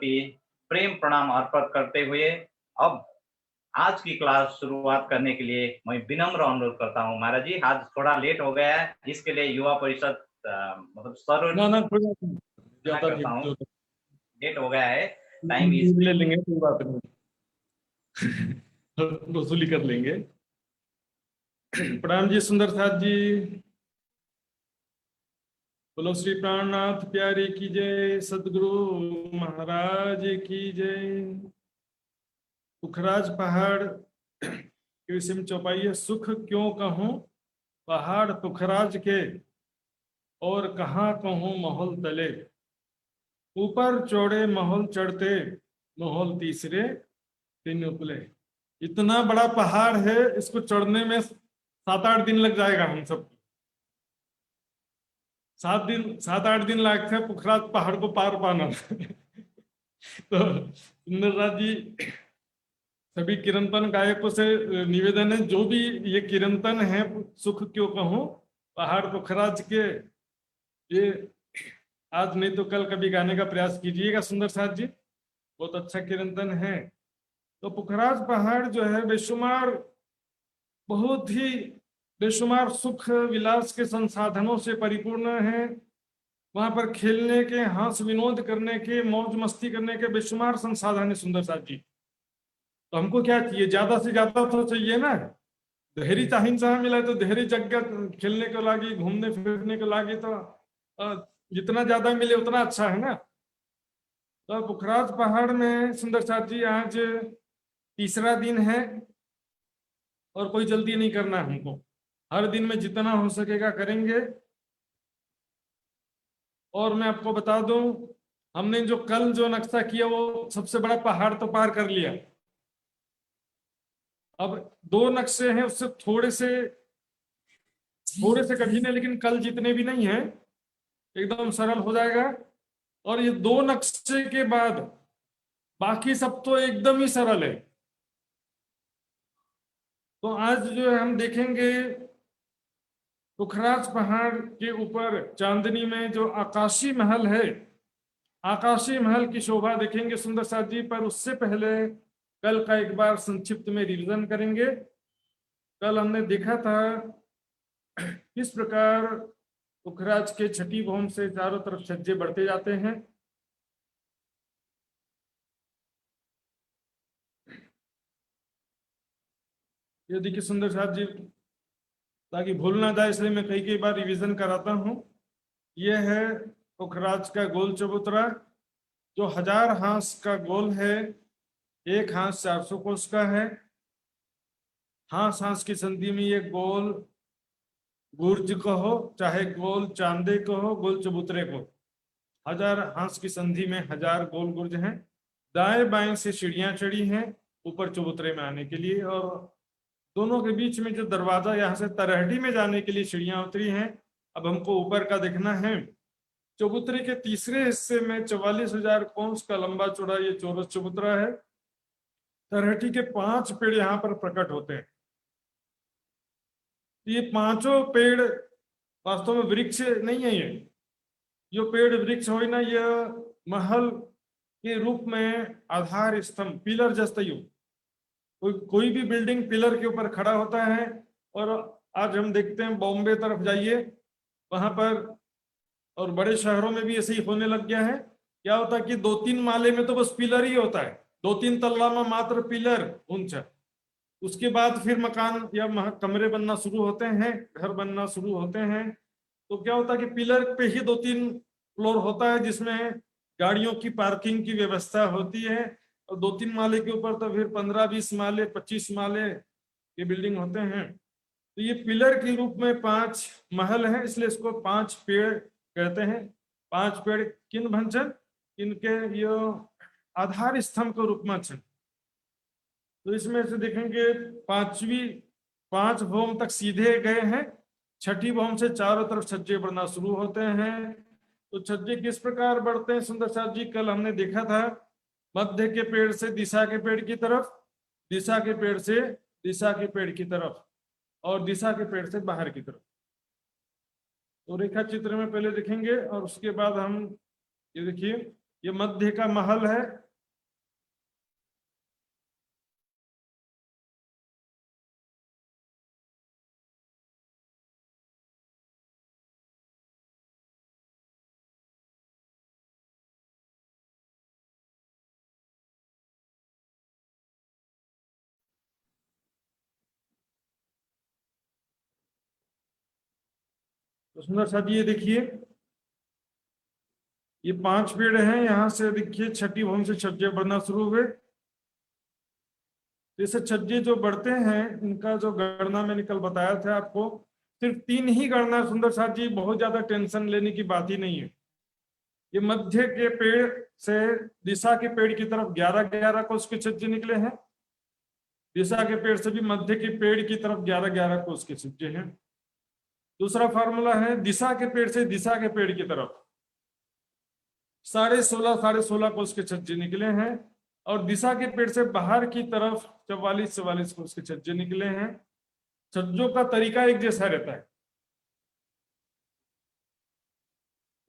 प्रति प्रेम प्रणाम अर्पण करते हुए अब आज की क्लास शुरुआत करने के लिए मैं विनम्र अनुरोध करता हूँ। महाराज जी, आज थोड़ा लेट हो गया है, इसके लिए युवा परिषद मतलब सर्व ना कोई बात नहीं, क्षमा ज्यादा करता हूँ, नहीं, लेट हो गया है, टाइम इज ले लेंगे, कोई बात नहीं। वसूली कर लेंगे। प्रणाम जी सुंदर साथ जी, बोलो श्री प्राणनाथ प्यारे की जय, सदगुरु महाराज की जय। पुखराज पहाड़ के विषय में चौपाई है। सुख क्यों कहूं पहाड़ पुखराज के, और कहाँ कहूं महल तले। ऊपर चौड़े महल चढ़ते, महल तीसरे दिन उपले। इतना बड़ा पहाड़ है, इसको चढ़ने में 7-8 दिन लग जाएगा हम सब। 7-8 दिन लगते हैं पुखराज पहाड़ को पार पाना। तो सुंदरराज जी, सभी कीर्तन गायकों से निवेदन है, जो भी ये कीर्तन है सुख क्यों कहूं पहाड़ पुखराज के, ये आज नहीं तो कल कभी गाने का प्रयास कीजिएगा सुंदर साथ जी, बहुत अच्छा कीर्तन है। तो पुखराज पहाड़ जो है बेशुमार, बहुत ही बेशुमार सुख विलास के संसाधनों से परिपूर्ण है। वहां पर खेलने के, हंस विनोद करने के, मौज मस्ती करने के बेशुमार संसाधन है सुंदर साथ जी। तो हमको क्या चाहिए, ज्यादा से ज्यादा तो चाहिए ना। देहरी चाहिए मिला तो देहरी जगह खेलने को लागी, घूमने फिरने को लागी, तो जितना ज्यादा मिले उतना अच्छा है ना। तो पुखराज पहाड़ में सुंदर साथ जी आज तीसरा दिन है, और कोई जल्दी नहीं करना है हमको, हर दिन में जितना हो सकेगा करेंगे। और मैं आपको बता दूं, हमने जो कल जो नक्शा किया वो सबसे बड़ा पहाड़ तो पार कर लिया। अब 2 नक्शे हैं, उससे थोड़े से कठिन है, लेकिन कल जितने भी नहीं है एकदम सरल हो जाएगा। और ये 2 नक्शे के बाद बाकी सब तो एकदम ही सरल है। तो आज जो है हम देखेंगे पुखराज पहाड़ के ऊपर चांदनी में जो आकाशी महल है, आकाशी महल की शोभा देखेंगे सुंदर साथ जी। पर उससे पहले कल का एक बार संक्षिप्त में रिवीजन करेंगे। कल हमने देखा था किस प्रकार पुखराज के छठी भौम से चारों तरफ छज्जे बढ़ते जाते हैं। ये देखिए सुंदर साथ जी, ताकि भूल ना जाए इसलिए मैं कई बार रिवीजन कराता हूँ। यह है पुखराज का गोल चबूतरा, जो 1000 हांस का गोल है। एक हांस 400 कोस का है। हांस हांस की संधि में ये गोल गुर्ज कहो, चाहे गोल चांदे कहो, गोल चबूतरे को, 1000 हांस की संधि में 1000 गोल गुर्ज हैं। दाएं बाएं से सीढ़ियां चढ़ी हैं ऊपर चबूतरे में आने के लिए, और दोनों के बीच में जो दरवाजा, यहाँ से तरहटी में जाने के लिए सीढ़ियां उतरी हैं। अब हमको ऊपर का देखना है। चबूतरे के तीसरे हिस्से में 44,000 कोस का लंबा चौड़ा ये चौरस चबूतरा है। तरहटी के 5 पेड़ यहाँ पर प्रकट होते हैं। ये पांचों पेड़ वास्तव में वृक्ष नहीं है। ये जो पेड़ वृक्ष हो ना, यह महल के रूप में आधार स्तंभ, पिलर जैसा ही हो। कोई भी बिल्डिंग पिलर के ऊपर खड़ा होता है। और आज हम देखते हैं बॉम्बे तरफ जाइए, वहां पर और बड़े शहरों में भी ऐसे ही होने लग गया है। क्या होता है कि 2-3 माले में तो बस पिलर ही होता है, 2-3 तल्ला में मात्र पिलर ऊंचा। उसके बाद फिर मकान या कमरे बनना शुरू होते हैं, घर बनना शुरू होते हैं। तो क्या होता है कि पिलर पे ही 2-3 फ्लोर होता है, जिसमें गाड़ियों की पार्किंग की व्यवस्था होती है। और 2-3 माले के ऊपर तो फिर 15-20 माले, 25 माले के बिल्डिंग होते हैं। तो ये पिलर के रूप में 5 महल हैं, इसलिए इसको 5 पेड़ कहते हैं। 5 पेड़ किन भंजन, इनके ये आधार स्तंभ के रूप में छन। तो इसमें से देखेंगे 5 भौम तक सीधे गए हैं। छठी भौम से चारों तरफ छज्जे बढ़ना शुरू होते हैं। तो छज्जे किस प्रकार बढ़ते हैं सुंदर साथ जी, कल हमने देखा था। मध्य के पेड़ से दिशा के पेड़ की तरफ, दिशा के पेड़ से दिशा के पेड़ की तरफ, और दिशा के पेड़ से बाहर की तरफ। तो रेखा चित्र में पहले देखेंगे और उसके बाद हम ये देखिए ये मध्य का महल है। तो सुंदर साहब ये देखिए, ये 5 पेड़ हैं, यहां से देखिए छठी भवन से छज्जे बढ़ना शुरू हुए। जैसे छज्जे जो बढ़ते हैं इनका जो गणना मैंने कल बताया था आपको, सिर्फ 3 ही गणना सुंदर साथ जी, बहुत ज्यादा टेंशन लेने की बात ही नहीं है। ये मध्य के पेड़ से दिशा के पेड़ की तरफ 11-11 कोस के छज्जे निकले हैं। दिशा के पेड़ से भी मध्य के पेड़ की तरफ 11-11 कोस के छज्जे हैं। दूसरा फार्मूला है दिशा के पेड़ से दिशा के पेड़ की तरफ 16.5 कोस के छज्जे निकले हैं, और दिशा के पेड़ से बाहर की तरफ 44 कोस के छज्जे निकले हैं। छज्जों का तरीका एक जैसा रहता है।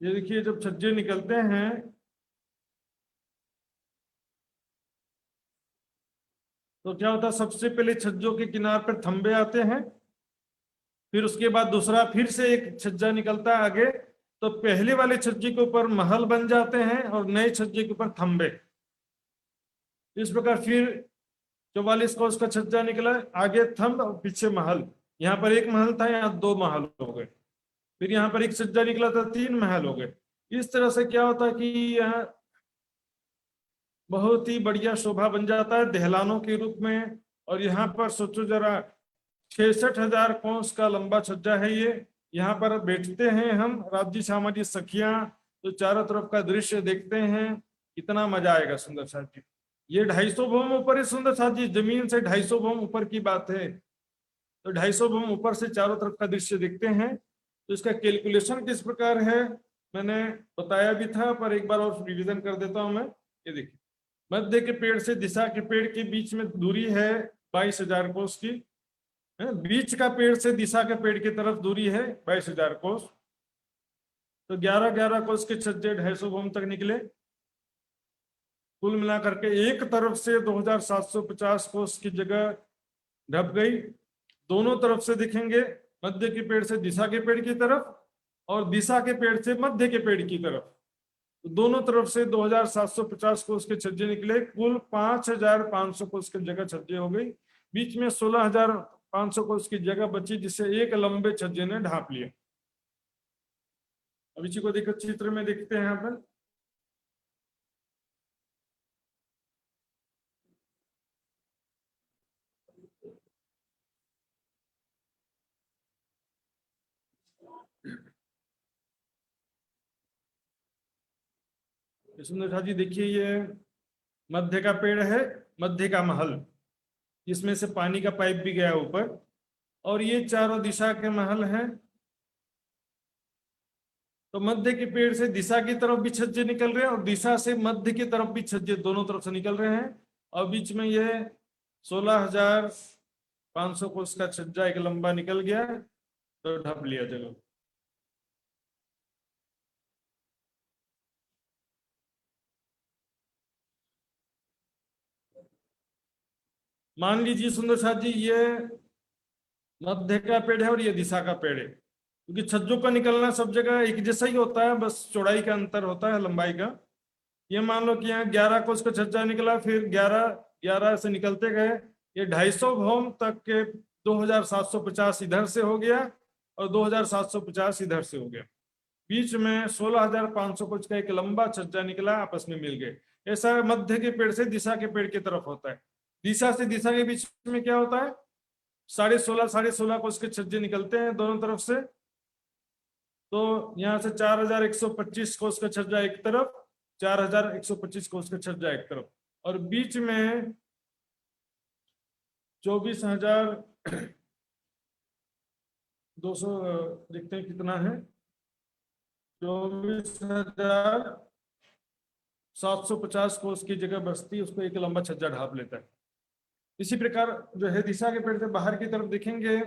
ये देखिए जब छज्जे निकलते हैं तो क्या होता है, सबसे पहले छज्जों के किनार पर थंबे आते हैं, फिर उसके बाद दूसरा फिर से एक छज्जा निकलता है आगे, तो पहले वाले छज्जे के ऊपर महल बन जाते हैं और नए छज्जे के ऊपर थंबे। इस प्रकार फिर 44 कोस का छज्जा निकला, आगे थंब और पीछे महल। यहाँ पर एक महल था, यहाँ 2 महल हो गए। फिर यहाँ पर एक छज्जा निकला था, 3 महल हो गए। इस तरह से क्या होता है कि यहाँ बहुत ही बढ़िया शोभा बन जाता है दहलानों के रूप में। और यहाँ पर सोचो जरा, 66,000 कोस का लंबा छज्जा है ये। यहाँ पर बैठते हैं हम राज्य सामाजिक सखियां, तो चारों तरफ का दृश्य देखते हैं, कितना मजा आएगा सुंदर साथ जी। ये 250 भवन ऊपर है सुंदर साथ जी, जमीन से 250 भवन ऊपर की बात है। तो 250 भवन ऊपर से चारों तरफ का दृश्य देखते हैं। तो इसका कैलकुलेशन किस प्रकार है मैंने बताया भी था, पर एक बार और रिवीजन कर देता हूं मैं। ये देखिए, मध्य के पेड़ से दिशा के पेड़ के बीच में दूरी है 22,000 कोस की, बीच का पेड़ से दिशा के पेड़ की तरफ दूरी है 22,000 कोस। तो 11-11 कोस के छज्जे 250 भवन तक निकले। कुल मिलाकर के एक तरफ से 2,750 कोस की जगह ढप गई। दोनों तरफ से दिखेंगे, मध्य के पेड़ से दिशा के पेड़ की तरफ और दिशा के पेड़ से मध्य के पेड़ की तरफ, तो दोनों तरफ से 2,750 कोस के छज्जे निकले। कुल 5,500 कोस की जगह छज्जे हो गई। बीच में 16,500 कोस की जगह बची, जिसे एक लंबे छज्जे ने ढांप लिया। अब इसी को देखो, चित्र में देखते हैं यहाँ पर। सुंदर जी देखिए, ये मध्य का पेड़ है, मध्य का महल, इसमें से पानी का पाइप भी गया ऊपर, और ये चारों दिशा के महल हैं। तो मध्य के पेड़ से दिशा की तरफ भी छज्जे निकल रहे हैं और दिशा से मध्य की तरफ भी छज्जे दोनों तरफ से निकल रहे हैं। और बीच में ये 16,500 कोस का छज्जा एक लंबा निकल गया, तो ढप लिया। चलो, मान लीजिए सुंदर साथ जी, ये मध्य का पेड़ है और ये दिशा का पेड़ है, क्योंकि छज्जों का निकलना सब जगह एक जैसा ही होता है, बस चौड़ाई का अंतर होता है, लंबाई का। ये मान लो कि यहाँ 11 कोस का छज्जा निकला, फिर 11 से निकलते गए, ये 250 भवन तक के 2,750 इधर से हो गया और 2,750 इधर से हो गया। बीच में 16,500 कोस का एक लंबा छज्जा निकला, आपस में मिल गए। ऐसा मध्य के पेड़ से दिशा के पेड़ की तरफ होता है। दिशा से दिशा के बीच में क्या होता है, 16.5 कोस के छज्जे निकलते हैं दोनों तरफ से। तो यहाँ से 4,125 कोस का छज्जा एक तरफ, 4,125 कोस का छज्जा एक तरफ, और बीच में 24,200 देखते हैं कितना है, 24,750 कोस की जगह बचती, उसको एक लंबा छज्जा ढाप लेता है। इसी प्रकार जो है दिशा के पेड़ से बाहर की तरफ देखेंगे,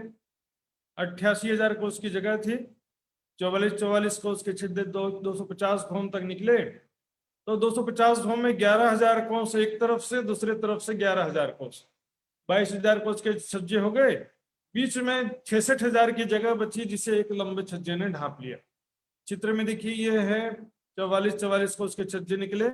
88,000 कोस की जगह थी, 44 कोस के छज्जे 250 भवन तक निकले। तो 250 भवन में 11,000 कोस एक तरफ से, दूसरे तरफ से 11,000 कोस, 22,000 कोस के छज्जे हो गए। बीच में 66,000 की जगह बची जिसे एक लंबे छज्जे ने ढांप लिया। चित्र में देखिए ये है 44 कोस के छज्जे निकले।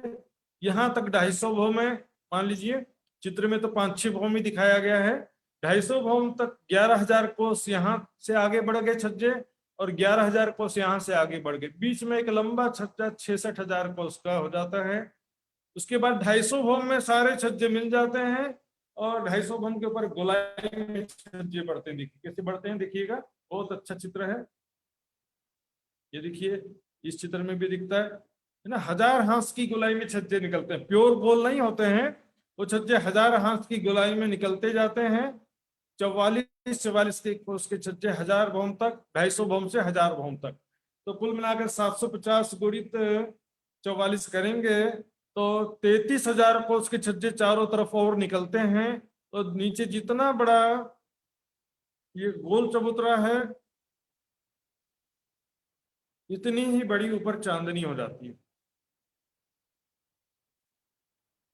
यहाँ तक 250 भवन में, मान लीजिए चित्र में तो 5-6 भवन में दिखाया गया है, 250 भवन तक 11,000 कोस यहाँ से आगे बढ़ गए छज्जे, और 11,000 कोस यहाँ से आगे बढ़ गए। बीच में एक लंबा छज्जा 66,000 कोस का हो जाता है। उसके बाद 250 भवन में सारे छज्जे मिल जाते हैं, और 250 भवन के ऊपर गोलाई में छज्जे बढ़ते हैं। देखिए कैसे बढ़ते हैं, देखिएगा, बहुत अच्छा चित्र है। ये देखिए इस चित्र में भी दिखता है ना, 1000 हाथ की गोलाई में छज्जे निकलते हैं। प्योर गोल नहीं होते हैं वो छज्जे, 1000 हाथ की गोलाई में निकलते जाते हैं। 44 के कोस के छज्जे 1000 भवन तक, 250 भवन से 1000 भवन तक, तो कुल मिलाकर 750 गुणित 44 करेंगे तो 33,000 कोस के छज्जे चारों तरफ और निकलते हैं। तो नीचे जितना बड़ा ये गोल चबूतरा है, इतनी ही बड़ी ऊपर चांदनी हो जाती है।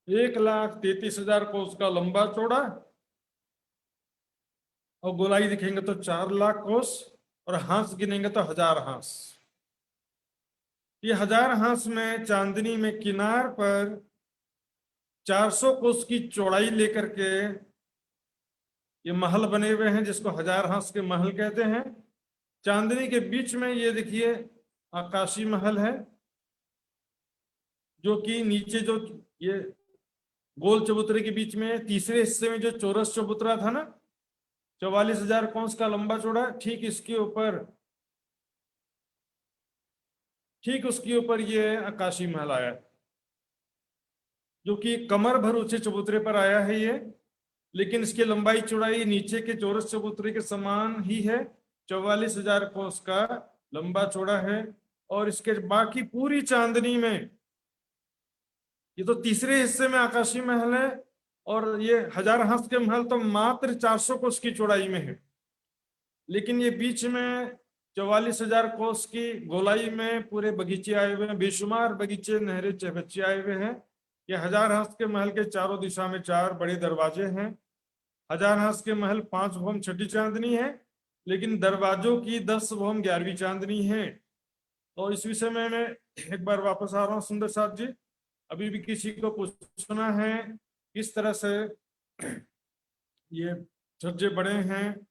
1,33,000 कोस का लंबा चौड़ा, और गोलाई दिखेंगे तो 4,00,000 कोस, और हांस गिनेंगे तो 1000 हांस। ये 1000 हांस में चांदनी में किनार पर 400 कोस की चौड़ाई लेकर के ये महल बने हुए हैं, जिसको 1000 हांस के महल कहते हैं। चांदनी के बीच में ये देखिए आकाशी महल है, जो कि नीचे जो ये गोल चबूतरे के बीच में तीसरे हिस्से में जो चौरस चबूतरा था ना, 44,000 कोस का लंबा चौड़ा, ठीक इसके ऊपर, ठीक उसके ऊपर ये आकाशी महल आया, जो कि कमर भर ऊंचे चबूतरे पर आया है ये। लेकिन इसकी लंबाई चौड़ाई नीचे के चौरस चबूतरे के समान ही है, 44,000 कोस का लंबा चौड़ा है। और इसके बाकी पूरी चांदनी में, ये तो तीसरे हिस्से में आकाशी महल है, और ये 1000 हाथ के महल तो मात्र 400 कोस की चौड़ाई में है। लेकिन ये बीच में 44,000 कोस की गोलाई में पूरे बगीचे आए हुए हैं, बेशुमार बगीचे, नहरें, चहबच्चे आए हुए हैं। ये 1000 हाथ के महल के चारों दिशा में 4 बड़े दरवाजे हैं। 1000 हाथ के महल 5 भवन छठी चांदनी है, लेकिन दरवाजों की 10 भवन 11वीं चांदनी है। तो इस विषय में मैं एक बार वापस आ रहा हूँ सुंदर साथ जी। अभी भी किसी को पूछना है किस तरह से ये छज्जे बड़े हैं,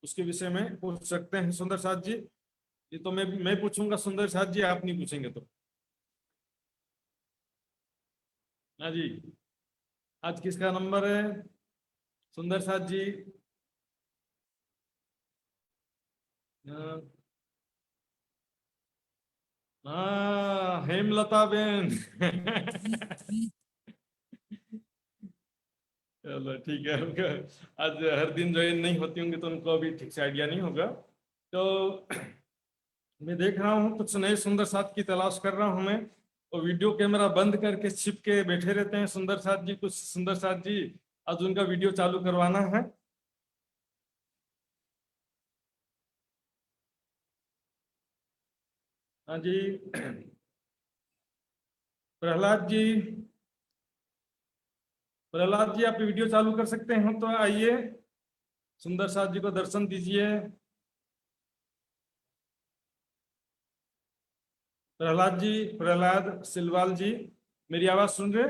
उसके विषय में पूछ सकते हैं सुंदर साथ जी। ये तो मैं पूछूंगा सुंदर साथ जी, आप नहीं पूछेंगे तो। हाँ जी, आज किसका नंबर है सुंदर साथ जी? हाँ, हेमलता बेन चलो ठीक है, उनका आज हर दिन ज्वाइन नहीं होती होंगी तो उनको अभी ठीक से आइडिया नहीं होगा। तो मैं देख रहा हूँ कुछ नए सुंदर साथ की तलाश कर रहा हूँ मैं, तो वीडियो कैमरा बंद करके छिप के बैठे रहते हैं सुंदर साथ जी। कुछ सुंदर साथ जी आज उनका वीडियो चालू करवाना है। हाँ जी, प्रहलाद जी, प्रहलाद जी आप वीडियो चालू कर सकते हैं तो आइए, सुंदर साथ जी को दर्शन दीजिए। प्रहलाद जी, प्रहलाद सिलवाल जी, मेरी आवाज सुन रहे?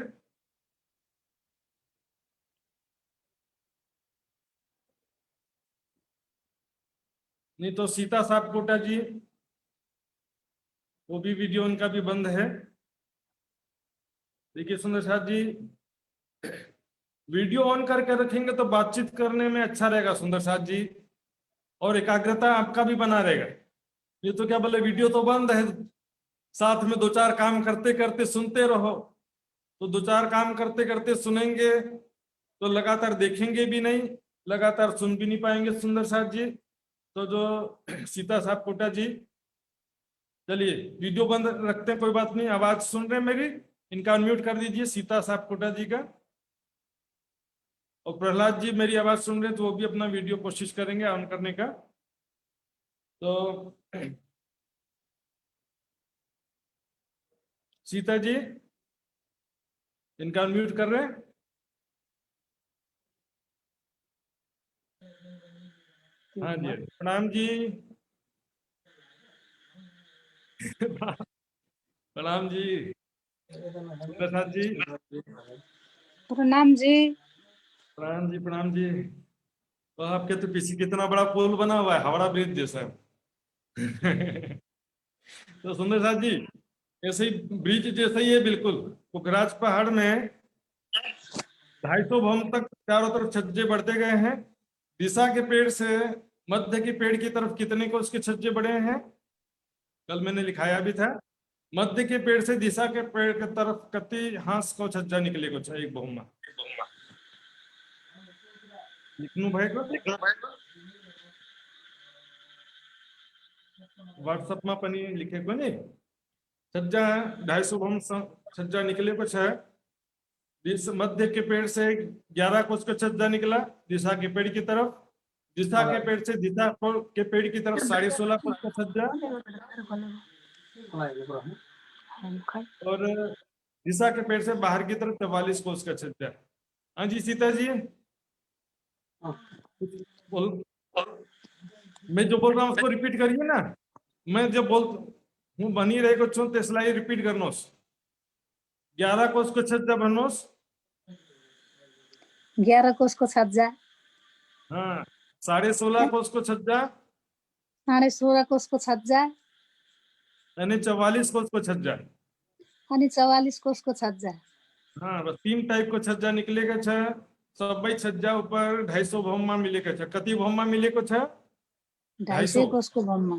नहीं तो सीता साहब कोटा जी, वो भी वीडियो उनका भी बंद है। देखिए सुंदर साथ जी, वीडियो ऑन करके रखेंगे तो बातचीत करने में अच्छा रहेगा सुंदर साथ जी, और एकाग्रता आपका भी बना रहेगा। ये तो क्या बोले, वीडियो तो बंद है, साथ में 2-4 काम करते करते सुनते रहो, तो 2-4 काम करते करते सुनेंगे तो लगातार देखेंगे भी नहीं, लगातार सुन भी नहीं पाएंगे सुंदर साथ जी। तो जो सीता साहब कोटा जी, चलिए वीडियो बंद रखते हैं, कोई बात नहीं। आवाज सुन रहे हैं मेरी? इनका अनम्यूट कर दीजिए सीता साहब कोटा जी का। और प्रहलाद जी मेरी आवाज सुन रहे हैं तो वो भी अपना वीडियो कोशिश करेंगे ऑन करने का। तो सीता जी, इनका अनम्यूट कर रहे हैं। हाँ जी, प्रणाम जी। प्रणाम जी प्रसाद जी। प्रणाम जी। प्रणाम जी प्रणाम जी। तो आपके तो पीछे कितना बड़ा पुल बना हुआ है, हावड़ा ब्रिज जैसा। तो सुंदर साथ जी, ऐसे ही ब्रिज जैसा ही है बिल्कुल। पुखराज पहाड़ में 250 भवन तक चारों तरफ छज्जे बढ़ते गए हैं। दिशा के पेड़ से मध्य के पेड़ की तरफ कितने को उसके छज्जे बढ़े हैं, कल मैंने लिखाया भी था। मध्य के पेड़ से दिशा के पेड़ की तरफ कति हांस को छज्जा निकले को एक बहुमा लिखनू भाई को व्हाट्सएप में पनी लिखे को नहीं छज्जा 250 भवन छज्जा निकले कुछ है। मध्य के पेड़ से 11 कोस का छज्जा निकला दिशा के पेड़ की तरफ। दिशा के पेड़ से दिशा के पेड़ की तरफ 16.5 कोस का छज्जा, और दिशा के पेड़ से बाहर की तरफ 44 कोस का छज्जा। हाँ जी सीता जी, मैं जो बोल रहा हूँ उसको रिपीट करिए ना। मैं जब बोल हूँ बनी रहे को छो तेसला ही रिपीट करनोस। 11 कोस को छज्जा बनोस। 11 कोस को छज्जा। हाँ 16.5 कोस को छज्जा 16.5 कोस को छज्जा यानी 44 कोस को छज्जा। अनि 44 कोस को छज्जा। हाँ बस 3 टाइप को छज्जा निकलेगा छ। सब छज्जा ऊपर 250 भौम में मिलेगा छ। कति भौम में मिलेको छ 250 कोस को भौममा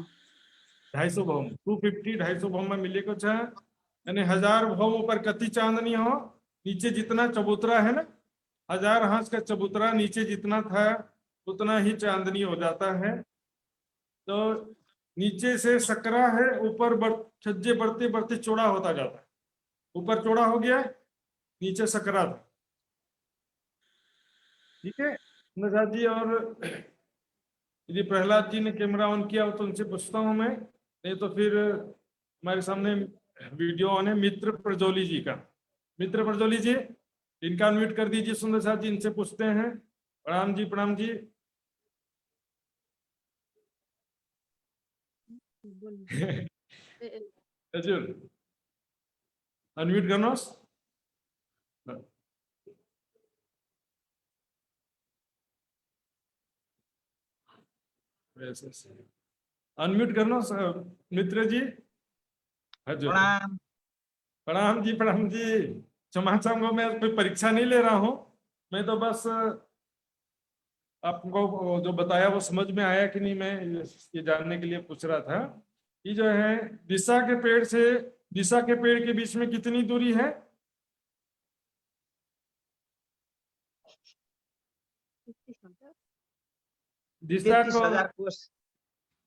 250 भौम 250 250 भौम में मिलेको छ। यानी 1000 भौम ऊपर कति चांदनी हो, नीचे जितना चबूतरा है ना, 1000 हांस का चबूतरा नीचे जितना था उतना ही चांदनी हो जाता है। तो नीचे से सकरा है, ऊपर छज्जे बढ़ते बढ़ते चौड़ा होता जाता है। ऊपर चौड़ा हो गया, नीचे सकरा था। ठीक है नजाद जी। और यदि प्रहलाद जी ने कैमरा ऑन किया हो तो उनसे पूछता हूं मैं, नहीं तो फिर हमारे सामने वीडियो ऑन है मित्र प्रजोली जी का। मित्र प्रजोली जी, इनका अनम्यूट कर दीजिए। सुंदर साथ जी इनसे पूछते हैं। प्रणाम जी प्रणाम जी। हजुर अनम्यूट गर्नुहोस्। अनम्यूट गर्नुहोस् मित्र जी। हजुर प्रणाम जी प्रणाम जी। क्षमा चाहूंगा, मैं कोई परीक्षा नहीं ले रहा हूं, मैं तो बस आपको जो बताया वो समझ में आया कि नहीं, मैं ये जानने के लिए पूछ रहा था कि जो है दिशा के पेड़ से दिशा के पेड़ के बीच में कितनी दूरी है। दिशा को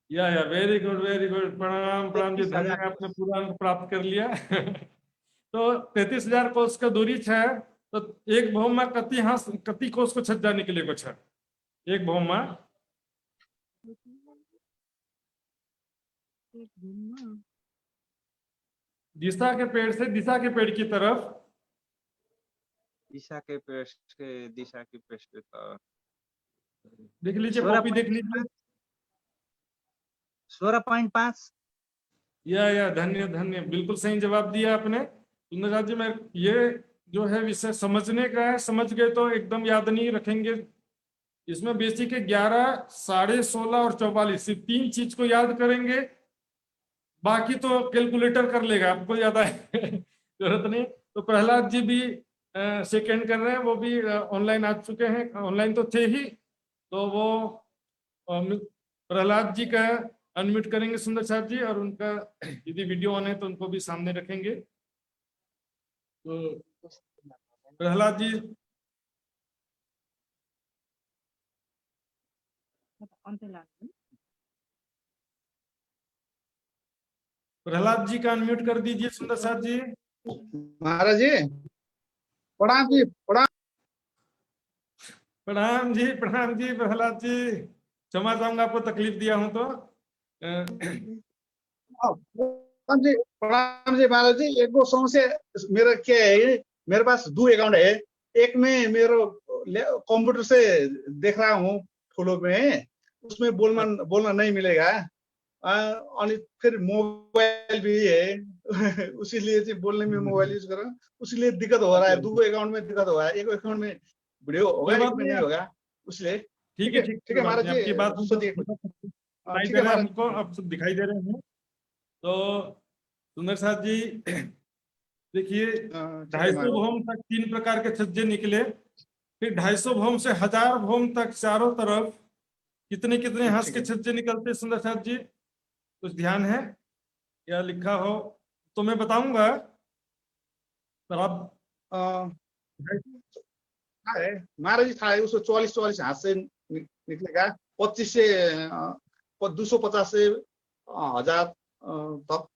या वेरी गुड प्रणाम प्रणाम जी, धन्य आपने पूरा अंक प्राप्त कर लिया। तो 33,000 कोस का दूरी है। तो एक भौम में कति कोस को छज्जा निकले को छ एक भौम में। दिशा के पेड़ से दिशा के पेड़ की तरफ दिशा के पेड़ से दिशा की पेड़ से देख लीजिए, कॉपी देख लीजिए। 16.5। या धन्य धन्य, बिल्कुल सही जवाब दिया आपने सुंदरराज जी। मैं ये जो है विषय समझने का है, समझ गए तो एकदम याद नहीं रखेंगे। इसमें बेसिक है 11, 16.5 और 44, सिर्फ 3 चीज को याद करेंगे, बाकी तो कैलकुलेटर कर लेगा, आपको याद है। जरूरत नहीं। तो प्रहलाद जी भी सेकेंड कर रहे हैं, वो भी ऑनलाइन आ चुके हैं, ऑनलाइन तो थे ही। तो वो प्रहलाद जी का अनम्यूट करेंगे सुंदर साहब जी, और उनका यदि वीडियो ऑन है तो उनको भी सामने रखेंगे। तो प्रहलाद जी प्रहलाद जी का अनम्यूट कर दीजिए सुंदर साहब जी। महाराज जी प्रणाम जी। प्रणाम जी प्रणाम जी। प्रहलाद जी क्षमा चाहूंगा आपको तकलीफ दिया हूं तो। प्रणाम जी महाराज जी। एक गो समस्या मेरा क्या है, मेरे पास 2 अकाउंट है, एक में मेरो कंप्यूटर से देख रहा हूँ फूलों में, उसमें बोलना नहीं मिलेगा। और फिर मोबाइल भी है उसीलिए चाहिँ बोलने में मोबाइल यूज कर रहा हूँ, उसीलिए दिक्कत हो रहा है। 2 अकाउंट में दिक्कत हो रहा है, एक अकाउंट में वीडियो होगा, कोई एक बात में नहीं, नहीं होगा, इसलिए ठीक है, ठीक है महाराज आपकी बात जी, सोचिए कुछ। दिखाई ठीक दे है रहा है महाराज। हमको, अब सब दिखाई दे रहे हैं। तो सुंदर साथ जी देखिए, ठीक है 250 महाराज। भौम तक 3 प्रकार के छज्जे निकले, फिर 250 भौम से 1000 भौम तक चारों तरफ कितने कितने हंस ठीक के है। छज्जे निकलते सुंदर साथ जी, कुछ ध्यान है या लिखा हो तो मैं बताऊंगा, पर आप अ, था है महाराज जी, था है उसको 44 हाथ से निकलेगा, 25 से 250 से 1000 तक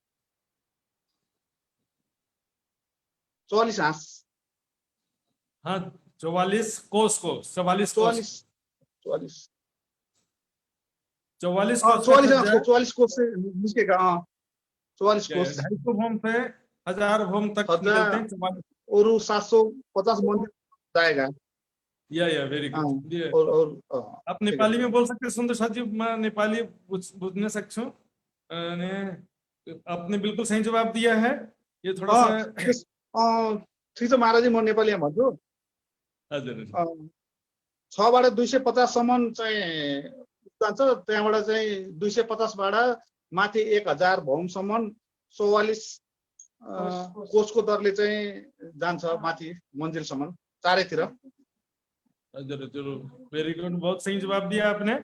44 हाथ, हाँ 44 कोस को 44 कोस 44 44 कोस का 44 छज्जा, 44 कोस से निकलेगा। 44 कोस 250 भौम से 1000 भौम तक निकलते हजार हैं 44। और 750 मंदिर जाएगा। या वेरी हाँ, गुड, ये आप ठीक है। नेपाली में बोल सकते हैं सुंदर साथ जी, मैं नेपाली बुझने सक्छु ने आपने बिल्कुल सही जवाब दिया है। ये थोड़ा सा ठिक छ महाराज जी, म नेपालीमा भन्छु। हजुर 6 बाट 250 सम्म चाहिँ जान्छ, त्यहाँबाट चाहिँ 250 बाट माथि 1000 भौमसम्म 44 कोसको दरले चाहिँ जान्छ माथि मन्जिलसम्म चारैतिर। हजुर वेरी गुड, बहुत सही जवाब दिया आपने।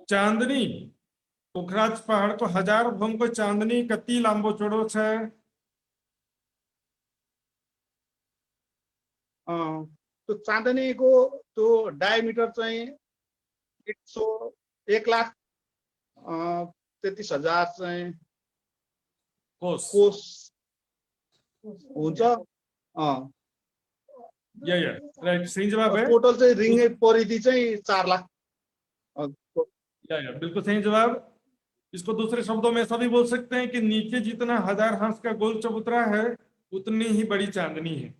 चांदनी पोखराज पहाड़ को 1000 भौम को चांदनी कति लांबो चौड़ो छ? त्यो चाँदनीको त्यो डायमिटर चाहिँ 1,33,000 चाहिँ कोस कोस हुन्छ। या राइट, सही जवाब है। टोटल चाहिँ रिङै परिधि चाहिँ 4 लाख। या बिल्कुल सही जवाब। इसको दूसरे शब्दों में ऐसा भी बोल सकते हैं कि नीचे जितना 1000 हाथ का गोल चबूतरा है उतनी ही बड़ी चांदनी है।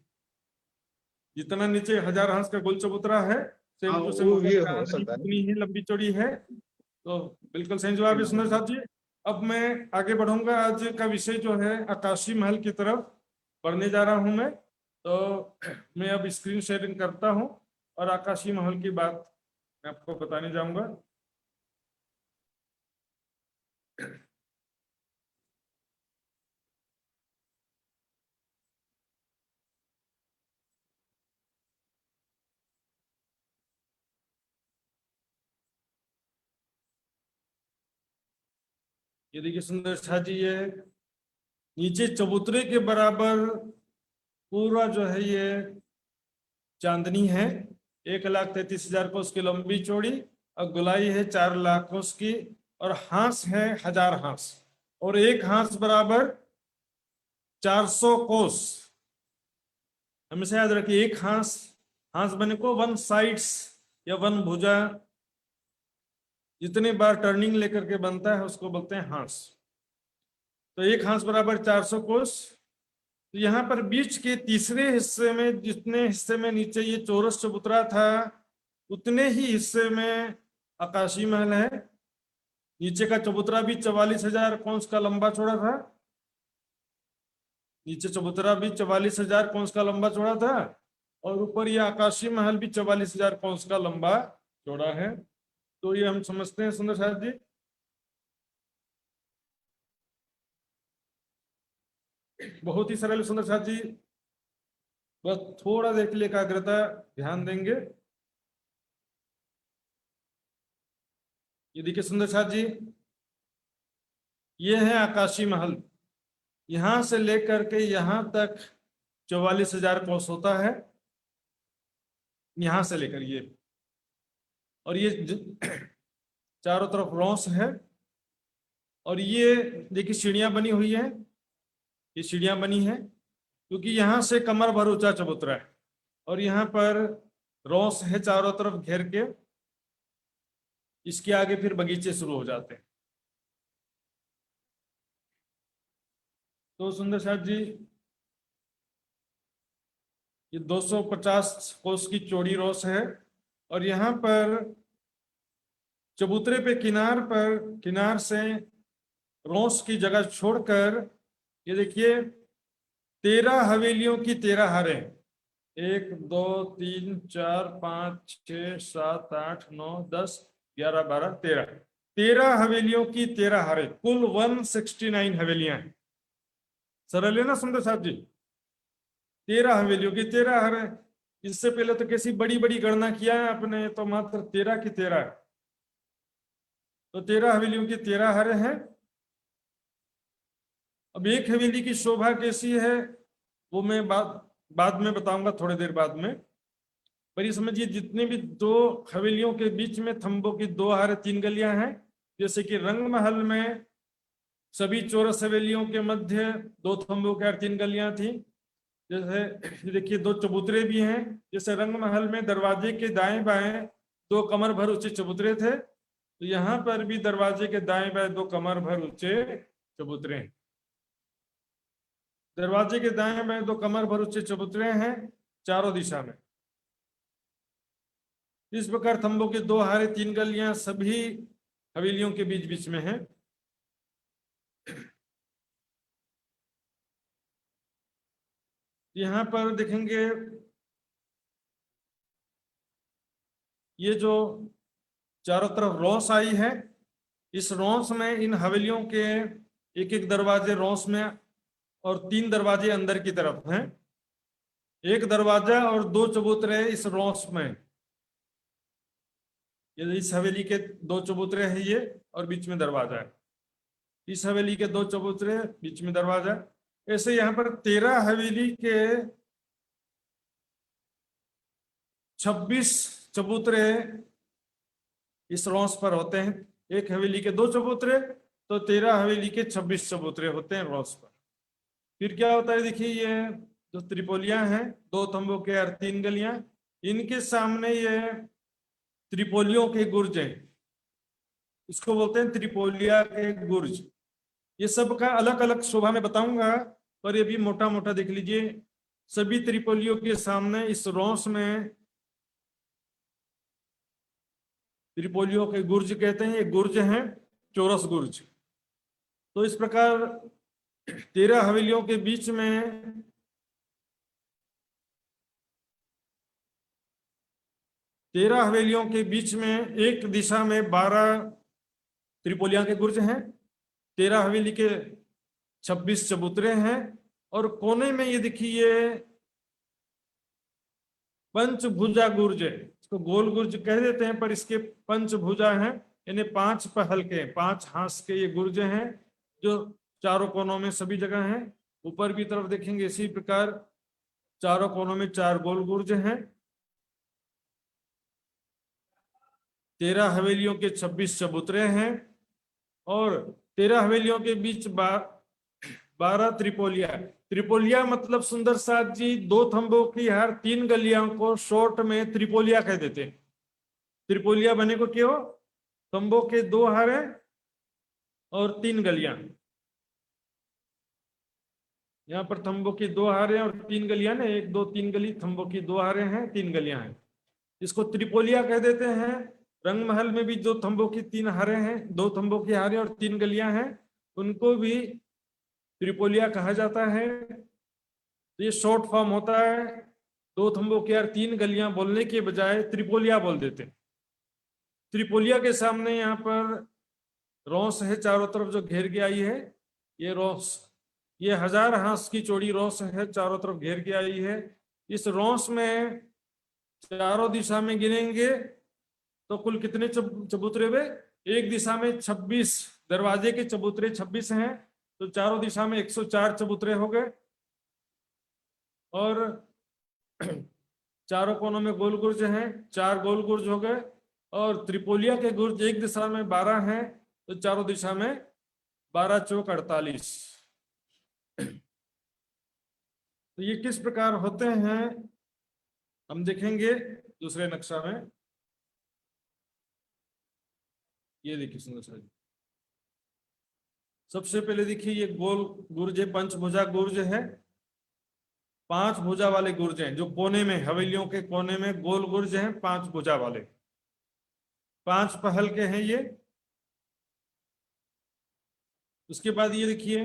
जितना नीचे 1000 हाथ का गोल चबूतरा है सेम टू सेम ये हो चांदनी सकता है। उतनी ही लंबी चौड़ी है। तो बिल्कुल सही जवाब है सुंदर साहब जी। अब मैं आगे बढ़ूंगा, आज का विषय जो है आकाशी महल की तरफ बढ़ने जा रहा हूं मैं। तो मैं अब स्क्रीन शेयरिंग करता हूं और आकाशी महल की बात मैं आपको बताने जाऊंगा। ये देखिए सुंदर शाह जी, ये नीचे चबूतरे के बराबर पूरा जो है ये चांदनी है। 1,33,000 कोस की लंबी चौड़ी और गोलाई है 4 लाख कोस की, और हांस है 1000 हांस, और एक हांस बराबर 400 कोस। हमेशा याद रखिए, एक हांस, हांस बने को 1 साइड्स या 1 भुजा, जितने बार टर्निंग लेकर के बनता है उसको बोलते हैं हांस। तो एक हांस बराबर 400 कोस। तो यहाँ पर बीच के तीसरे हिस्से में, जितने हिस्से में नीचे ये चौरस चबूतरा था उतने ही हिस्से में आकाशी महल है। नीचे का चबूतरा भी 44,000 कोस का लंबा चौड़ा था। नीचे चबूतरा भी 44,000 कोस का लंबा चौड़ा था, और ऊपर ये आकाशी महल भी 44,000 कोस का लंबा चौड़ा है। तो ये हम समझते हैं सुंदर साहब जी। बहुत ही सरल सुंदर साहब जी, बस थोड़ा देर के लिए एकाग्रता ध्यान देंगे। ये देखिए सुंदर साहब जी, ये है आकाशी महल। यहां से लेकर के यहां तक 44,000 कोस होता है, यहां से लेकर ये, और ये चारों तरफ रॉस है। और ये देखिए सीढ़ियां बनी हुई है, ये सीढ़ियां बनी है क्योंकि यहां से कमर भर ऊंचा चबूतरा है, और यहाँ पर रॉस है चारों तरफ घेर के। इसके आगे फिर बगीचे शुरू हो जाते हैं। तो सुंदर साहब जी, ये 250 कोस की चौड़ी रोस है। और यहाँ पर चबूतरे पे किनार से रोस की जगह छोड़कर ये देखिए 13 हवेलियों की 13 हारें, 1 2 3 4 5 6 7 8 9 10 11 12 13 हवेलियों की 13 हारें, कुल 169 हवेलियां हैं। सरल है ना सुंदर साहब जी? 13 हवेलियों की 13 हारें। इससे पहले तो कैसी बड़ी बड़ी गणना किया है आपने, तो मात्र 13 की 13 है। तो 13 हवेलियों की 13 हारें हैं। अब एक हवेली की शोभा कैसी है वो मैं बाद में बताऊंगा, थोड़ी देर बाद में। पर ये समझिए जितने भी 2 हवेलियों के बीच में थंबों की 2 हारें 3 गलियां हैं, जैसे कि रंग महल में सभी चौरस हवेलियों के मध्य 2 थंबों की 3 गलियां थी। जैसे देखिए 2 चबूतरे भी हैं, जैसे रंग महल में दरवाजे के दाएं बाएं 2 कमर भर ऊंचे चबूतरे थे, तो यहाँ पर भी दरवाजे के दाएं बाएं 2 कमर भर ऊंचे चबूतरे हैं। दरवाजे के दाएं बाएं 2 कमर भर ऊंचे चबूतरे हैं चारों दिशा में। इस प्रकार थंबों की 2 हारें 3 गलियां सभी हवेलियों के बीच बीच में हैं। यहाँ पर देखेंगे ये जो चारों तरफ रोस आई है, इस रोस में इन हवेलियों के एक एक दरवाजे रोस में और 3 दरवाजे अंदर की तरफ हैं। एक दरवाजा और 2 चबूतरे इस रोस में। ये इस हवेली के 2 चबूतरे हैं ये, और बीच में दरवाजा है। इस हवेली के 2 चबूतरे, बीच में दरवाजा। ऐसे यहाँ पर 13 हवेली के 26 चबूतरे इस रोस पर होते हैं। एक हवेली के 2 चबूतरे तो 13 हवेली के 26 चबूतरे होते हैं रोस पर। फिर क्या होता है देखिए, ये जो त्रिपोलियां हैं 2 थंबों के और 3 गलियां, इनके सामने ये त्रिपोलियों के गुर्ज हैं, इसको बोलते हैं त्रिपोलिया के गुर्ज। ये सब का अलग अलग शोभा में बताऊंगा, पर ये भी मोटा मोटा देख लीजिए। सभी त्रिपोलियों के सामने इस रोस में त्रिपोलियों के गुर्ज कहते हैं, ये गुर्ज हैं चौरस गुर्ज। तो इस प्रकार 13 हवेलियों के बीच में 13 हवेलियों के बीच में एक दिशा में 12 त्रिपोलिया के गुर्ज हैं, 13 हवेली के 26 चबूतरे हैं, और कोने में ये देखिए पंचभुजा गुर्ज है। इसको गोल गुर्ज कह देते हैं, पर इसके पंचभुजा हैं, यानी 5 पहल के 5 हाथ के ये गुर्ज हैं, जो चारों कोनों में सभी जगह हैं। ऊपर की तरफ देखेंगे इसी प्रकार चारों कोनों में 4 गोल गुर्ज हैं। 13 हवेलियों के 26 चबूतरे हैं, और 13 हवेलियों के बीच 12 त्रिपोलिया। त्रिपोलिया मतलब सुंदर साथ जी 2 थंबों की हर 3 गलियों को शॉर्ट में त्रिपोलिया कह देते हैं। त्रिपोलिया बने को क्यों? थंबों के 2 हारें और 3 गलियां। यहाँ पर थंबों की 2 हारें और 3 गलियां ना, 1 2 3 गली, थंबों की 2 हारें हैं 3 गलियां हैं, इसको त्रिपोलिया कह देते हैं। रंग महल में भी 2 थंबों की 3 हारें हैं, 2 थंबों की हारें और 3 गलियां हैं, उनको भी त्रिपोलिया कहा जाता है। तो ये शॉर्ट फॉर्म होता है, 2 थंबों की 3 गलियां बोलने के बजाय त्रिपोलिया बोल देते हैं। त्रिपोलिया के सामने यहाँ पर रोस है, चारों तरफ जो घेर के आई है ये रोस, ये 1000 हाथ की चौड़ी रोस है, चारों तरफ घेर के आई है। इस रोस में चारों दिशा में गिनेंगे तो कुल कितने चबूतरे हुए? एक दिशा में 26, दरवाजे के चबूतरे 26 हैं, तो चारों दिशा में 104 चबूतरे हो गए। और चारों कोनों में गोल गुर्ज हैं, 4 गोल गुर्ज हो गए, और त्रिपोलिया के गुर्ज एक दिशा में 12 हैं, तो चारों दिशा में 12 चौक 48। तो ये किस प्रकार होते हैं हम देखेंगे दूसरे नक्शा में। ये देखिए सुंदर सा, सबसे पहले देखिए ये गोल गुर्ज है, पंचभुजा गुर्ज है। 5 भुजा वाले गुर्ज हैं, जो कोने में, हवेलियों के कोने में गोल गुर्ज हैं 5 भुजा वाले, 5 पहल के हैं ये। उसके बाद ये देखिए,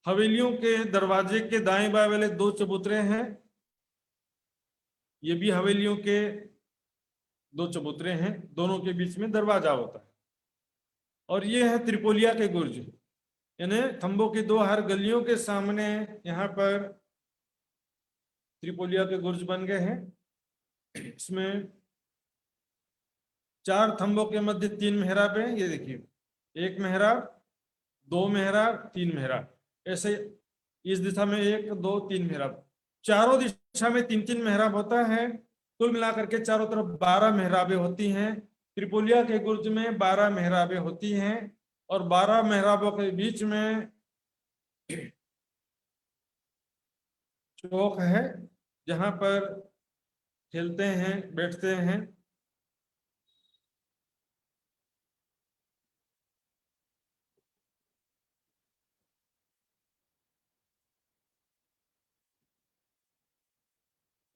हवेलियों के दरवाजे के दाएं बाएं वाले 2 चबूतरे हैं, ये भी हवेलियों के 2 चबूतरे हैं, दोनों के बीच में दरवाजा होता है। और ये है त्रिपोलिया के गुर्ज, यानी खंभों की 2 हर गलियों के सामने यहाँ पर त्रिपोलिया के गुर्ज बन गए हैं। इसमें 4 थंबों के मध्य 3 मेहराब हैं, ये देखिए, 1 मेहराब, 2 मेहराब, 3 मेहराब, ऐसे इस दिशा में 1 2 3 मेहराब, चारों दिशा में 3-3 मेहराब होता है। कुल मिलाकर के चारों तरफ 12 मेहराबें होती हैं। त्रिपोलिया के गुर्ज में 12 मेहराबें होती हैं और 12 मेहराबों के बीच में चौक है, जहां पर खेलते हैं, बैठते हैं।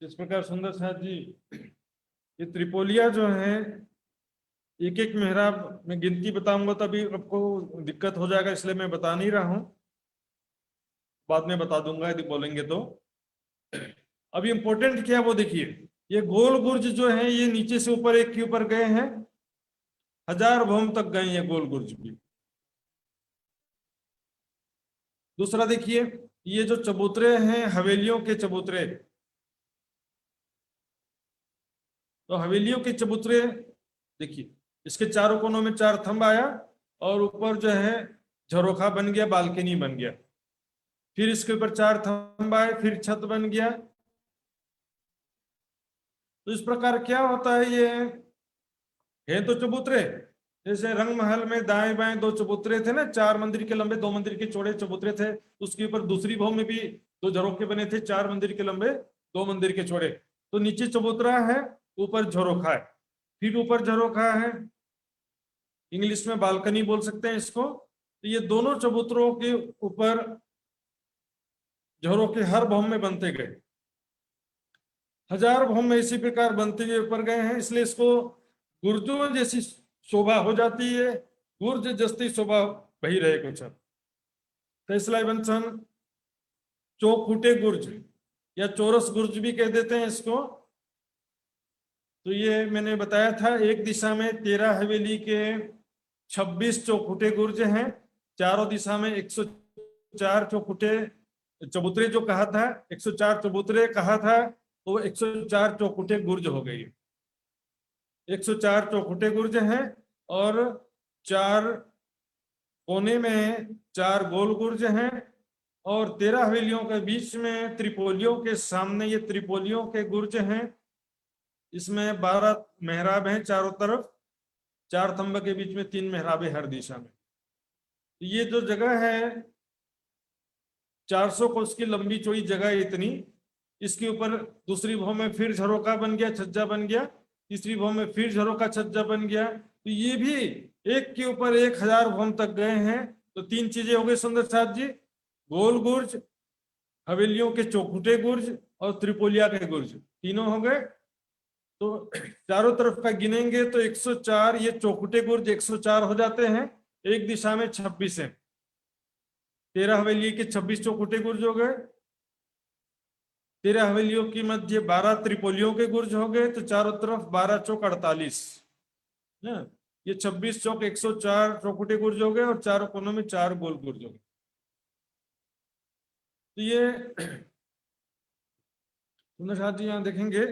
इस प्रकार सुंदर साथ जी, ये त्रिपोलिया जो है, एक एक मेहराब में गिनती बताऊंगा तभी आपको दिक्कत हो जाएगा, इसलिए मैं बता नहीं रहा हूं, बाद में बता दूंगा यदि बोलेंगे तो। अभी इंपॉर्टेंट क्या है वो देखिए, ये गोल गुर्ज जो है ये नीचे से ऊपर एक के ऊपर गए हैं, 1000 भौम तक गए ये गोल गुर्ज भी। दूसरा देखिए, ये जो चबूतरे हैं हवेलियों के चबूतरे, तो हवेलियों के चबूतरे देखिए, इसके चारों कोनों में 4 थंब आया और ऊपर जो है झरोखा बन गया, बालकनी बन गया, फिर इसके ऊपर 4 थंब आए, फिर छत बन गया। तो इस प्रकार क्या होता है, ये है तो चबूतरे, जैसे रंग महल में दाएं बाएं 2 चबूतरे थे ना, 4 मंदिर के लंबे 2 मंदिर के चौड़े चबूतरे थे, उसके ऊपर दूसरी भवन में भी 2 झरोखे बने थे, 4 मंदिर के लंबे 2 मंदिर के चौड़े। तो नीचे चबूतरा है, ऊपर झरोखा है, फिर ऊपर झरोखा है, इंग्लिश में बालकनी बोल सकते हैं इसको। तो ये दोनों चबूतरों के ऊपर झरोखे हर भवन में बनते गए, 1000 भवन में इसी प्रकार बनते हुए ऊपर गए हैं, इसलिए इसको गुर्जों जैसी शोभा हो जाती है, गुर्ज जस्ती शोभा वही रहे कुछ। तैसलाई बंसन चौखुटे गुर्ज या चौरस गुर्ज भी कह देते हैं इसको। तो ये मैंने बताया था, एक दिशा में 13 हवेली के 26 चौखुटे गुर्ज हैं, चारों दिशा में 104 चौखुटे चबूतरे जो कहा था, 104 चबूतरे कहा था, तो 104 चौखुटे गुर्ज हो गई। 104 चौखुटे गुर्ज हैं और 4 कोने में 4 गोल गुर्ज हैं और 13 हवेलियों के बीच में त्रिपोलियों के सामने ये त्रिपोलियों के गुर्ज हैं। इसमें 12 मेहराब हैं चारों तरफ, 4 थंब के बीच में 3 मेहराबें हर दिशा में। ये जो जगह है 400 कोस की लंबी चौड़ी जगह है इतनी, इसके ऊपर दूसरी भवन में फिर झरोका बन गया, छज्जा बन गया, तीसरी भवन में फिर झरोका छज्जा बन गया। तो ये भी एक के ऊपर 1000 भवन तक गए हैं। तो 3 चीजें हो गई सुंदर साथ जी, गोल गुर्ज, हवेलियों के चौखुटे गुर्ज और त्रिपोलिया के गुर्ज, तीनों हो गए। तो चारों तरफ का गिनेंगे तो 104 ये चौखुटे गुर्ज 104 हो जाते हैं, एक दिशा में 26 है, 13 हवेली के 26 चौखुटे गुर्ज हो गए, 13 हवेलियों की मध्य 12 त्रिपोलियों के गुर्ज हो गए, तो चारों तरफ 12 चौक 48, ये 26 चौक 104 चौखुटे गुर्ज हो गए और चारों कोनों में 4 गोल गुर्ज हो गए। तो ये साथ जी यहाँ देखेंगे,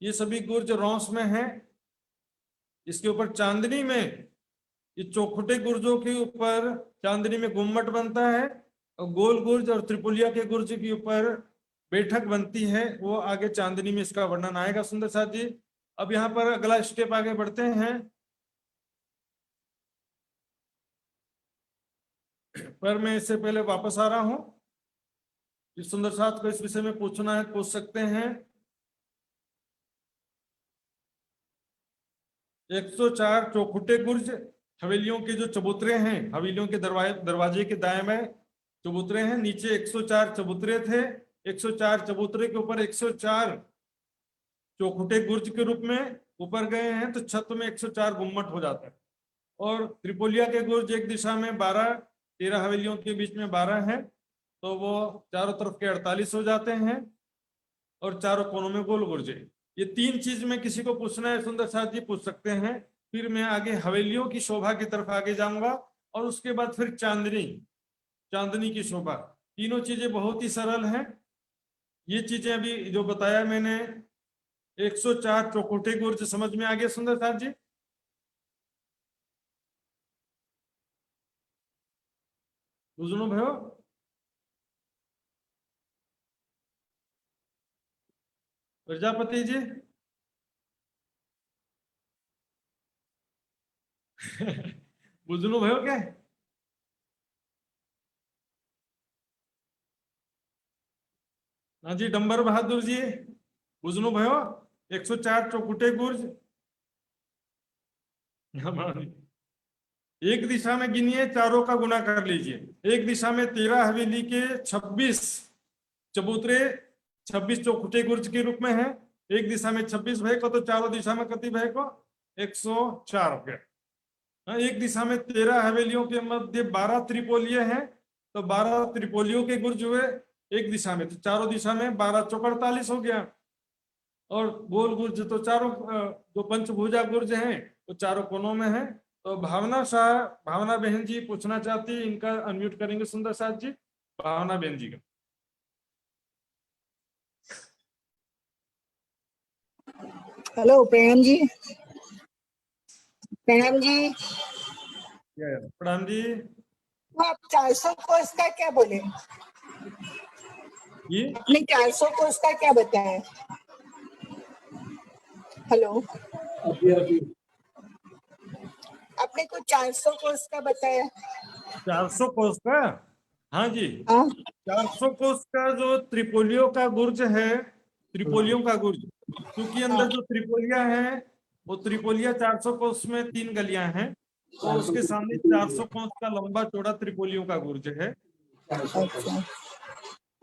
ये सभी गुर्ज रौंस में हैं। इसके ऊपर चांदनी में, ये चौखुटे गुर्जों के ऊपर चांदनी में गुम्मट बनता है और गोल गुर्ज और त्रिपुलिया के गुर्ज के ऊपर बैठक बनती है, वो आगे चांदनी में इसका वर्णन आएगा सुंदर साथ जी। अब यहाँ पर अगला स्टेप आगे बढ़ते हैं, पर मैं इससे पहले वापस आ रहा हूं। इस सुंदर साथ को इस विषय में पूछना है, पूछ सकते हैं। 104 चौखुटे गुर्ज हवेलियों के जो चबूतरे हैं, हवेलियों के दरवाजे के दाएं में चबूतरे हैं, नीचे 104 चबूतरे थे 104 चबूतरे के ऊपर 104 चौखुटे गुर्ज के रूप में ऊपर गए हैं, तो छत में 104 गुम्मट हो जाता है। और त्रिपोलिया के गुर्ज एक दिशा में 12, 13 हवेलियों के बीच में 12 है, तो वो चारों तरफ के 48 हो जाते हैं, और चारों कोनों में गोल गुर्ज है। ये 3 चीज में किसी को पूछना है सुंदर साथ जी पूछ सकते हैं। फिर मैं आगे हवेलियों की शोभा की तरफ आगे जाऊंगा, और उसके बाद फिर चांदनी की शोभा। तीनों चीजें बहुत ही सरल हैं। ये चीजें अभी जो बताया मैंने, 104 चौखुटे गुर्ज समझ में आ गया सुंदर साथ जी? बुझलो भयो? प्रजापति जी बुझलो भयो क्या? हाँ जी, डंबर बहादुर जी बुझलो भयो? 104 चौखुटे गुर्ज एक दिशा में गिनिए, चारों का गुना कर लीजिए। एक दिशा में 13 हवेली के 26 चबूतरे 26 चौखुटे गुर्ज के रूप में है। एक दिशा में 26 भय को, तो चारों दिशा में कितनी भय को? 104 हो गया। एक दिशा में 13 हवेलियों के मध्य 12 त्रिपोलिये हैं, तो 12 त्रिपोलियों के गुर्ज हुए एक दिशा में, तो चारों दिशा में 12 चौक 48 हो गया। और गोल गुर्ज तो चारों जो पंचभुजा गुर्ज हैं वो चारों कोनों में है। तो भावना बहन जी पूछना चाहती है, इनका अनम्यूट करेंगे सुंदर साथ जी, भावना बहन जी का। हेलो प्रेम जी। प्रेम जी, प्रणाम जी। वो आप 400 कोर्स का क्या बोले? ये आपने 400 कोर्स का क्या बताया? हेलो, आपने कुछ 400 कोर्स का बताया। 400 कोस का? हाँ जी, हाँ 400 कोस का जो त्रिपोलियों का गुर्ज है, त्रिपोलियों का गुर्ज, क्योंकि अंदर जो त्रिपोलिया है वो त्रिपोलिया 400 कोस में 3 गलियां हैं, तो उसके सामने 400 कोस का लंबा चौड़ा त्रिपोलियों का गुर्ज है। अच्छा,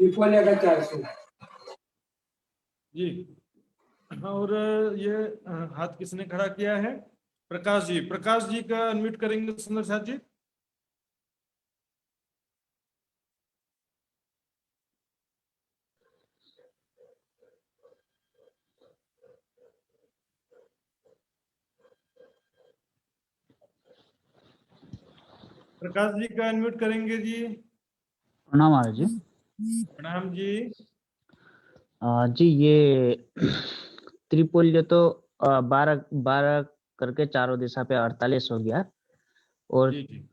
त्रिपोलिया का 400 जी। और ये हाथ किसने खड़ा किया है? प्रकाश जी। प्रकाश जी का अनम्यूट करेंगे सुंदर साथ जी। प्रकाश जी का अनम्यूट करेंगे जी। प्रणाम महाराज जी। प्रणाम जी। जी ये त्रिपोल्य तो 12 करके चारों दिशा पे 48 हो गया, और जी जी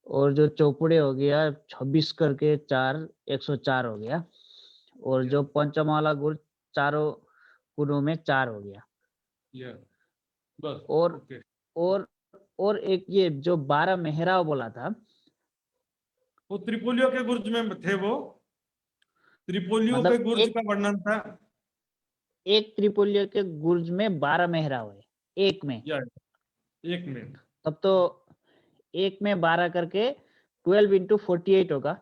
और जो चौपुड़े हो गया 26 करके 4 104 हो गया, और जो पंचमाला गुर्ज चारों कोनों में 4 हो गया। या बस। और ओके। और एक ये जो 12 मेहराब बोला था, वो त्रिपोलियों के गुर्ज में थे, वो त्रिपोलियों के मतलब गुर्ज का वर्णन था। एक त्रिपोल्य के गुर्ज में 12 मेहराब है एक में, या एक में तब तो एक में 12 करके 12 into 48 होगा।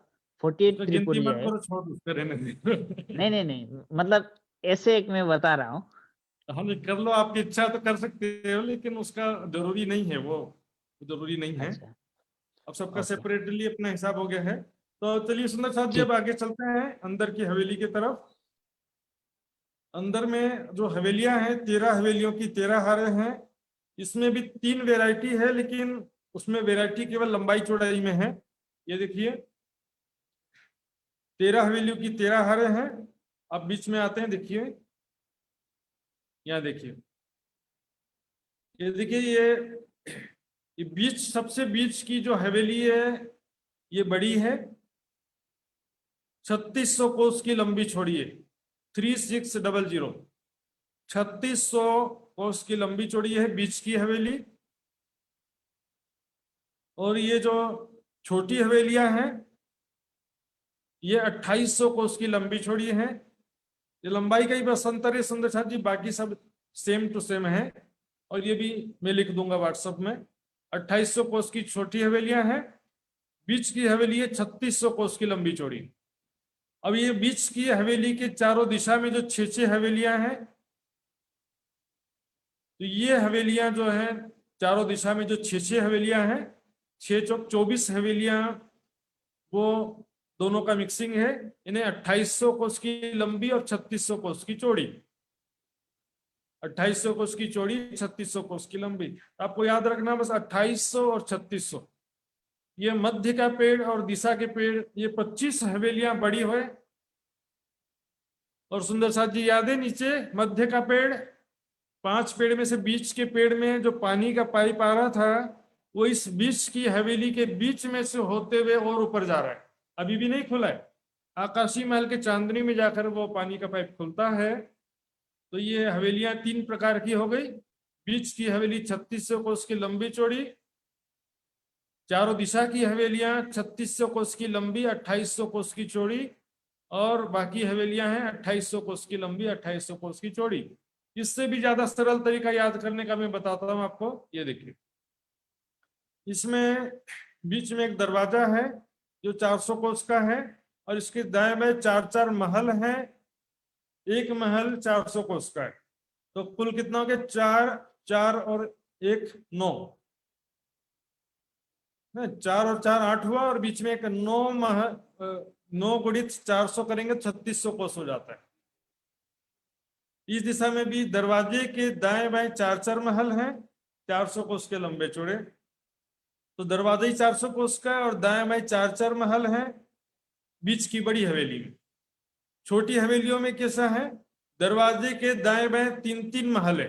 48 तो गिनती त्रिपोलिया मत है। करो, छोड़ उसको रहने दे। नहीं, मतलब ऐसे एक में बता रहा हूँ। हम कर लो, आपकी इच्छा तो कर सकते हो, लेकिन उसका जरूरी नहीं है, वो जरूरी नहीं है। अच्छा, अब सबका ओके। सेपरेटली अपना हिसाब हो गया है। तो चलिए सुंदर साहब जी, अब आगे चलते हैं अंदर की हवेली की तरफ। अंदर में जो हवेलियां हैं, 13 हवेलियों की 13 हारे हैं। इसमें भी 3 वेराइटी है, लेकिन उसमें वेराइटी केवल लंबाई चौड़ाई में है। ये देखिए 13 हवेलियों की 13 हारे हैं। अब बीच में आते हैं, देखिए यहाँ देखिए, ये देखिए ये बीच, सबसे बीच की जो हवेली है ये बड़ी है, 3600 कोस की लंबी चौड़ी है। 3600 3600 कोस की लंबी चौड़ी है बीच की हवेली। और ये जो छोटी हवेलियां हैं ये 2800 कोस की लंबी चौड़ी है। ये लंबाई का ही बस अंतर है सुंदर साहब जी, बाकी सब सेम टू सेम है। और ये भी मैं लिख दूंगा व्हाट्सएप में। 2800 कोस की छोटी हवेलियां हैं, बीच की हवेली है 3600 कोस की लंबी चौड़ी। अब ये बीच की हवेली के चारों दिशा में जो 6-6 हवेलियां हैं, तो ये हवेलियां जो हैं चारों दिशा में जो 6-6 हवेलियां हैं, 6 चौक 24 हवेलियां, वो दोनों का मिक्सिंग है। इन्हें 2800 कोस की लंबी और 3600 कोस की चौड़ी, 2800 कोस की चौड़ी, 3600 कोस की लंबी। आपको याद रखना बस 2800 और 3600, ये मध्य का पेड़ और दिशा के पेड़, ये 25 हवेलियां बड़ी हुए। और सुंदर साथ जी याद है, नीचे मध्य का पेड़, 5 पेड़ में से बीच के पेड़ में जो पानी का पाइप आ रहा था, वो इस बीच की हवेली के बीच में से होते हुए और ऊपर जा रहा है, अभी भी नहीं खुला है। आकाशीय महल के चांदनी में जाकर वो पानी का पाइप खुलता है। तो ये हवेलियां 3 प्रकार की हो गई। बीच की हवेली 3600 कोस की लंबी चौड़ी, चारों दिशा की हवेलियां 3600 कोस की लंबी, 2800 कोस की चौड़ी, और बाकी हवेलियां हैं 2800 कोस की लंबी, 2800 कोस की चौड़ी। इससे भी ज्यादा सरल तरीका याद करने का मैं बताता हूं आपको। ये देखिए, इसमें बीच में एक दरवाजा है जो 400 कोस का है, और इसके दाएं बाएं 4-4 महल हैं। एक महल 400 कोस का है, तो कुल कितना हो गया? 4, 4 और 1 9, 4 और 4 8 हुआ, और बीच में एक 9 महल, 9 गुणित 400 करेंगे 3600 कोस हो जाता है। इस दिशा में भी दरवाजे के दाएं बाएं 4-4 महल हैं, 400 कोस के लंबे चौड़े। तो दरवाजा ही 400 कोस का है और दाएं बाएं 4-4 महल हैं बीच की बड़ी हवेली में। छोटी हवेलियों में कैसा है? दरवाजे के दाएं बाएं 3-3 महल है,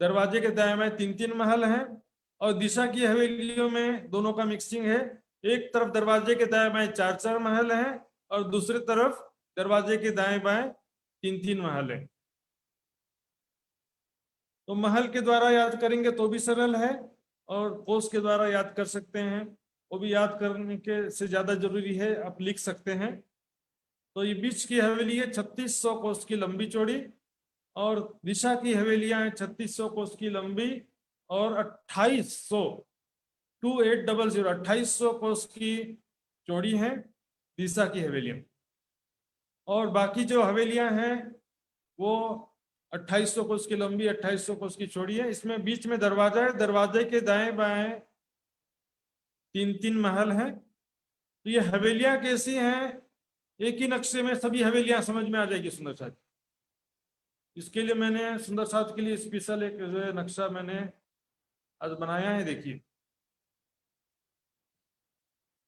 दरवाजे के दाएं बाएं 3-3 महल हैं, और दिशा की हवेलियों में दोनों का मिक्सिंग है। एक तरफ दरवाजे के दाएं बाएं 4-4 महल हैं, और दूसरी तरफ दरवाजे के दाएं बाएं 3-3 महल है। तो महल के द्वारा याद करेंगे तो भी सरल है, और कोस के द्वारा याद कर सकते हैं, वो भी याद करने के से ज्यादा जरूरी है, आप लिख सकते हैं। तो ये बीच की हवेली है 3600 कोस की लंबी चौड़ी, और दिशा की हवेलियां हैं 3600 कोस की लंबी और 2800 कोस की चौड़ी है दिशा की हवेलियां। और बाकी जो हवेलियां हैं वो 2800 कोस की लंबी, 2800 कोस की चौड़ी है। इसमें बीच में दरवाजा है, दरवाजे के दाएं बाएं 3-3 महल हैं। तो ये हवेलियां कैसी हैं? एक ही नक्शे में सभी हवेलियां समझ में आ जाएगी सुंदर साथ। इसके लिए मैंने सुंदर साथ के लिए स्पेशल एक जो है नक्शा मैंने आज बनाया है। देखिए,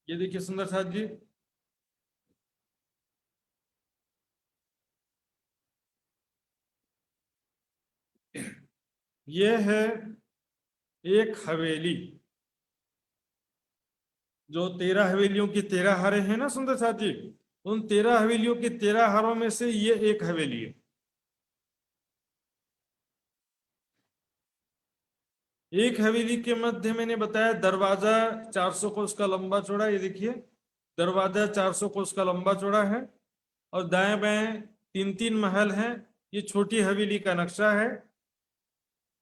ये देखिए सुंदर साथ जी, ये है एक हवेली, जो 13 हवेलियों की 13 हारे हैं ना सुंदर साथ जी, उन 13 हवेलियों की 13 हारों में से ये एक हवेली है। एक हवेली के मध्य मैंने बताया दरवाजा 400 कोस का लंबा चौड़ा, ये देखिए दरवाजा 400 कोस का लंबा चौड़ा है, और दाएं बाएं 3-3 महल हैं। ये छोटी हवेली का नक्शा है।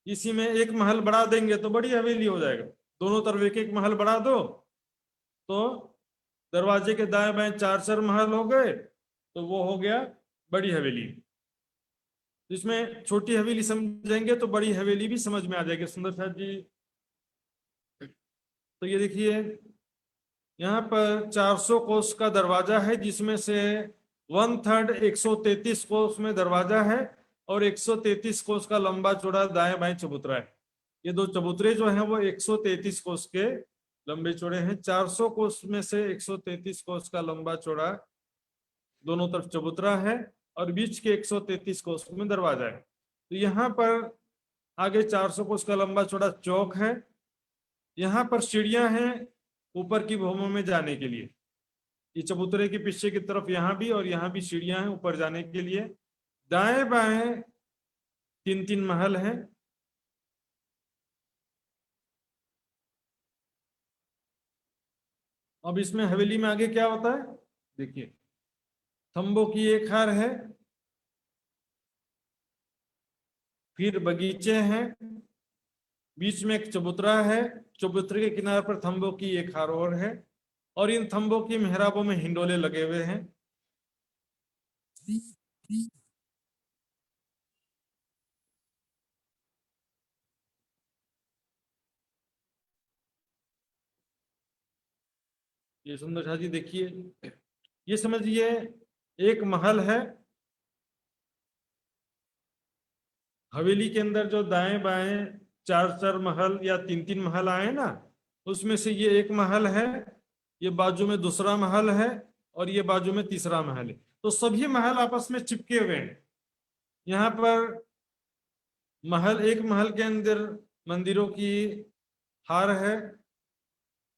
इसी में एक महल बढ़ा देंगे तो बड़ी हवेली हो जाएगा। दोनों तरफ एक एक महल बढ़ा दो तो दरवाजे के दाएं बाएं 4-4 महल हो गए, तो वो हो गया बड़ी हवेली। इसमें छोटी हवेली समझेंगे तो बड़ी हवेली भी समझ में आ जाएगी सुंदर साथ जी। तो ये देखिए, यहाँ पर 400 कोस का दरवाजा है, जिसमें से 1/3 133 कोस में दरवाजा है, और 133 कोस का लंबा चौड़ा दाएं बाएं चबूतरा है। ये दो चबूतरे जो हैं वो 133 कोस के लंबे चौड़े हैं। 400 कोस में से 133 कोस का लंबा चौड़ा दोनों तरफ चबूतरा है, और बीच के 133 कोस में दरवाजा है। तो यहाँ पर आगे 400 कोस का लंबा चौड़ा चौक है। यहाँ पर सीढ़ियां हैं ऊपर की भूमि में जाने के लिए। ये चबूतरे के पीछे की तरफ यहाँ भी और यहाँ भी सीढ़ियां हैं ऊपर जाने के लिए। दाएं बाएं 3-3 महल हैं। अब इसमें हवेली में आगे क्या होता है देखिए, थंबों की एक हार है, फिर बगीचे हैं, बीच में एक चबूतरा है, चबूतरे के किनारे पर थंबों की एक हार और है, और इन थंबों की मेहराबों में हिंडोले लगे हुए हैं। ये सुंदर शाह जी देखिए, ये समझिए एक महल है, हवेली के अंदर जो दाएं बाएं चार चार महल या तीन तीन महल आए ना, उसमें से ये एक महल है, ये बाजू में दूसरा महल है और ये बाजू में तीसरा महल है। तो सभी महल आपस में चिपके हुए हैं। यहाँ पर एक महल के अंदर मंदिरों की हार है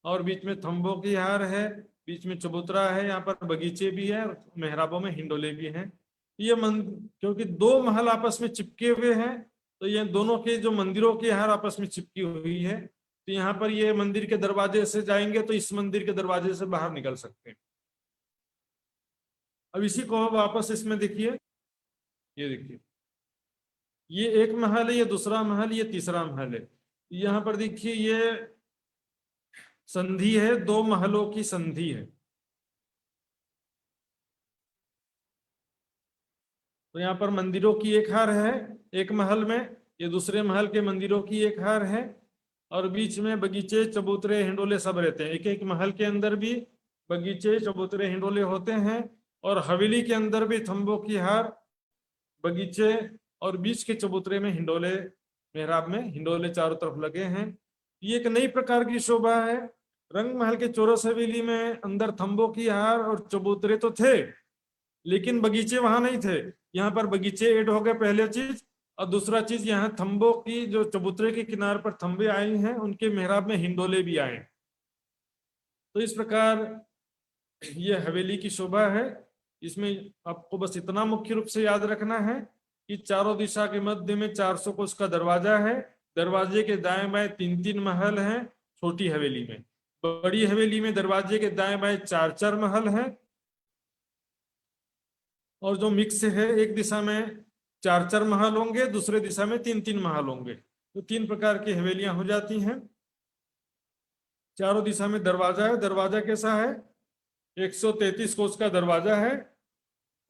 और बीच में थंबों की हार है, बीच में चबूतरा है, यहाँ पर बगीचे भी है और मेहराबों में हिंडोले भी हैं। ये क्योंकि दो महल आपस में चिपके हुए हैं, तो ये दोनों के जो मंदिरों की हार आपस में चिपकी हुई है। तो यहाँ पर ये मंदिर के दरवाजे से जाएंगे तो इस मंदिर के दरवाजे से बाहर निकल सकते हैं। अब इसी को वापस इसमें देखिए, ये देखिए, ये एक महल है, ये दूसरा महल, ये तीसरा महल है। यहाँ पर देखिए ये संधि है, दो महलों की संधि है। तो यहाँ पर मंदिरों की एक हार है एक महल में, ये दूसरे महल के मंदिरों की एक हार है और बीच में बगीचे चबूतरे हिंडोले सब रहते हैं। एक एक महल के अंदर भी बगीचे चबूतरे हिंडोले होते हैं और हवेली के अंदर भी थंबों की हार, बगीचे और बीच के चबूतरे में हिंडोले, मेहराब में हिंडोले चारों तरफ लगे हैं। ये एक नई प्रकार की शोभा है। रंग महल के चौरस हवेली में अंदर थंबों की हार और चबूतरे तो थे, लेकिन बगीचे वहां नहीं थे। यहाँ पर बगीचे ऐड हो गए पहले चीज, और दूसरा चीज यहाँ थंबों की जो चबूतरे के किनारे पर थंबे आए हैं उनके मेहराब में हिंडोले भी आए। तो इस प्रकार ये हवेली की शोभा है। इसमें आपको बस इतना मुख्य रूप से याद रखना है कि चारों दिशा के मध्य में 400 कोस का दरवाजा है। दरवाजे के दाएं बाएं तीन तीन महल हैं छोटी हवेली में। बड़ी हवेली में दरवाजे के दाएं बाएं चार चार महल हैं और जो मिक्स है एक दिशा में चार चार महल होंगे, दूसरे दिशा में तीन तीन महल होंगे। तो तीन प्रकार की हवेलियां हो जाती हैं। चारों दिशा में दरवाजा है। दरवाजा कैसा है? 133 कोस का दरवाजा है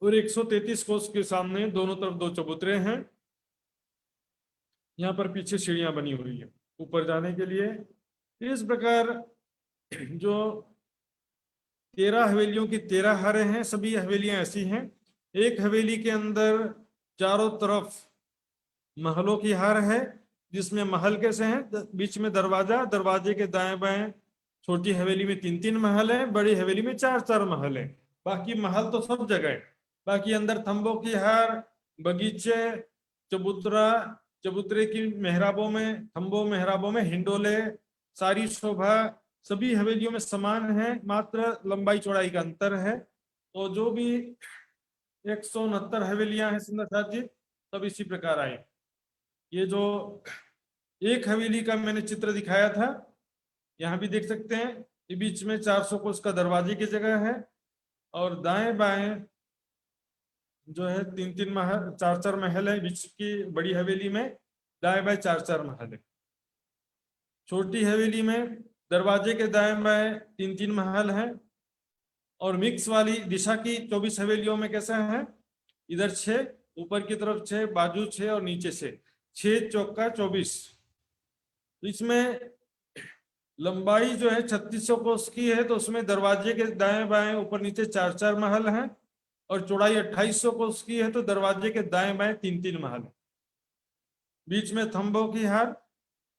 और 133 कोस के सामने दोनों तरफ दो चबूतरे हैं। यहाँ पर पीछे सीढ़ियां बनी हुई है ऊपर जाने के लिए। इस प्रकार जो 13 हवेलियों की 13 हारें हैं, सभी हवेलियां ऐसी हैं। एक हवेली के अंदर चारों तरफ महलों की हार है, जिसमें महल कैसे हैं? बीच में दरवाजा, दरवाजे के दाएं बाएं छोटी हवेली में तीन तीन महल है, बड़ी हवेली में चार चार महल है। बाकी महल तो सब जगह है। बाकी अंदर थंबों की हार, बगीचे, चबूतरा, चबूतरे की मेहराबों में, थंबों मेहराबों में हिंडोले, सारी शोभा सभी हवेलियों में समान है, मात्र लंबाई चौड़ाई का अंतर है। तो जो भी 169 हवेलियां हैं सुंदर साथ जी, सब इसी प्रकार आए। ये जो एक हवेली का मैंने चित्र दिखाया था, यहाँ भी देख सकते हैं। ये बीच में 400 कोस का दरवाजे की जगह है और दाएं बाएं जो है तीन तीन महल, चार चार महल है। बीच की बड़ी हवेली में दाएं बाएं चार चार महल है। छोटी हवेली में दरवाजे के दाएं बाएं तीन तीन महल है और मिक्स वाली दिशा की 24 हवेलियों में कैसा है? इधर 6, ऊपर की तरफ 6, बाजू 6 और नीचे 6 चौका 24। इसमें लंबाई जो है 3600 कोस की है, तो उसमें दरवाजे के दाएं बाएं ऊपर नीचे चार चार महल हैं और चौड़ाई 2800 कोस की है, तो दरवाजे के दाएं बाएं तीन तीन महल है। बीच में थंबों की हार,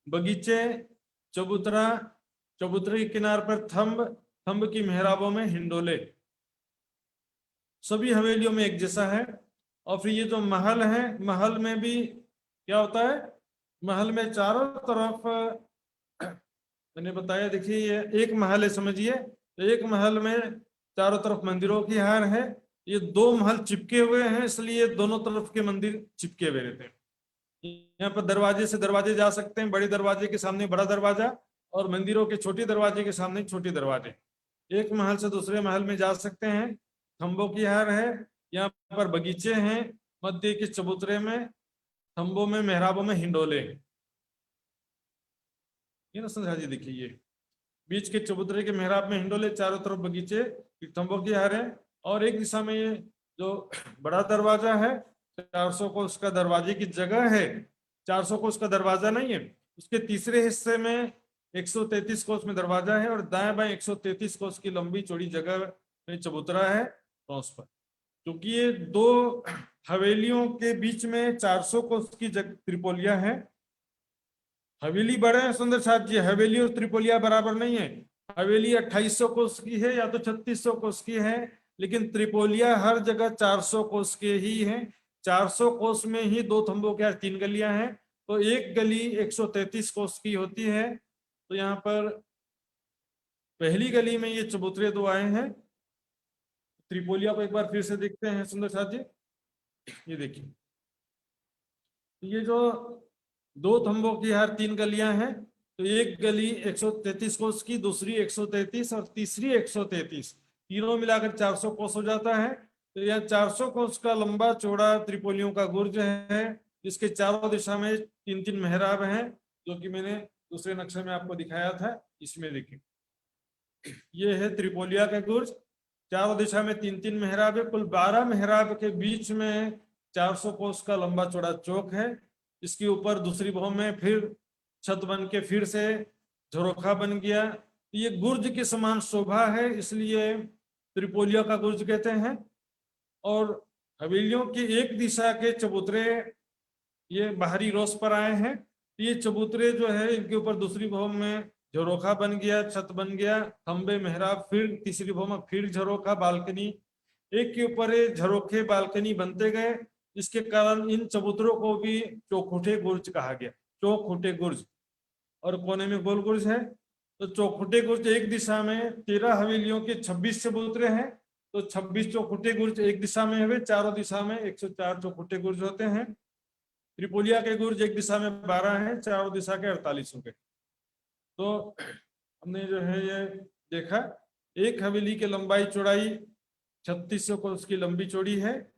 बगीचे, चबूतरा, चबूतरे के किनारे पर थंब की मेहराबों में हिंडोले, सभी हवेलियों में एक जैसा है। और फिर ये जो महल है, महल में भी क्या होता है? महल में चारों तरफ मैंने बताया, देखिए ये एक महल है समझिए, तो एक महल में चारों तरफ मंदिरों की हार है। ये दो महल चिपके हुए हैं, इसलिए दोनों तरफ के मंदिर चिपके हुए रहते हैं। यहाँ पर दरवाजे से दरवाजे जा सकते हैं, बड़े दरवाजे के सामने बड़ा दरवाजा और मंदिरों के छोटे दरवाजे के सामने छोटे दरवाजे। एक महल से दूसरे महल में जा सकते हैं। थंबों की हार है, यहाँ पर बगीचे हैं, मध्य के चबूतरे में थंबों में मेहराबों में हिंडोले। ये ना संध्या जी देखिए, ये बीच के चबूतरे के मेहराब में हिंडोले, चारों तरफ बगीचे, थंबों की हार है और एक दिशा में ये जो बड़ा दरवाजा है 400 कोस का दरवाजे की जगह है, 400 कोस का दरवाजा नहीं है, उसके तीसरे हिस्से में 133 कोस में दरवाजा है और दाएं बाएं 133 कोस की लंबी चौड़ी जगह में चबूतरा है क्रॉस पर। क्योंकि ये दो हवेलियों के बीच में 400 कोस की त्रिपोलिया है। हवेली बड़े हैं सुंदर साथ जी, हवेली और त्रिपोलिया बराबर नहीं है। हवेली 2800 कोस की है या तो 3600 कोस की है, लेकिन त्रिपोलिया हर जगह 400 कोस के ही है। 400 कोस में ही दो थंबों के 3 गलियां हैं, तो एक गली 133 कोस की होती है। तो यहाँ पर पहली गली में ये चबूतरे दो आए हैं। त्रिपोलिया को एक बार फिर से देखते हैं सुंदर साथ जी, ये देखिए, ये जो दो थंबों की हर 3 गलियां हैं, तो एक गली 133 कोस की, दूसरी 133 और तीसरी 133, तीनों मिलाकर 400 कोस हो जाता है। तो यह 400 कोस का लंबा चौड़ा त्रिपोलियों का गुर्ज है, जिसके चारों दिशा में 3-3 मेहराब हैं, जो कि मैंने दूसरे नक्शे में आपको दिखाया था। इसमें देखिए, ये है त्रिपोलिया का गुर्ज, चारों दिशा में 3-3 मेहराब है। कुल 12 मेहराब के बीच में 400 कोस का लंबा चौड़ा चौक है। इसके ऊपर दूसरी भवन में फिर छत बन के फिर से झरोखा बन गया। ये गुर्ज के समान शोभा है, इसलिए त्रिपोलिया का गुर्ज कहते हैं। और हवेलियों की एक दिशा के चबूतरे ये बाहरी रोस पर आए हैं। ये चबूतरे जो है, इनके ऊपर दूसरी भवन में झरोखा बन गया, छत बन गया, खंबे मेहराब, फिर तीसरी भवन में फिर झरोखा, बालकनी, एक के ऊपर झरोखे बालकनी बनते गए। इसके कारण इन चबूतरों को भी चौखुटे गुर्ज कहा गया, चौखुटे गुर्ज। और कोने में गोल गुर्ज है। तो चौखुटे गुर्ज एक दिशा में 13 हवेलियों के 26 चबूतरे हैं, तो 26 चौखुटे गुर्ज एक दिशा में है, चारों दिशा में 104 चौखुटे गुर्ज होते हैं। त्रिपोलिया के गुर्ज एक दिशा में 12 हैं, चारों दिशा के 48 हो गए। तो हमने जो है ये देखा, एक हवेली की लंबाई चौड़ाई 3600 कोस की लंबी चौड़ी है,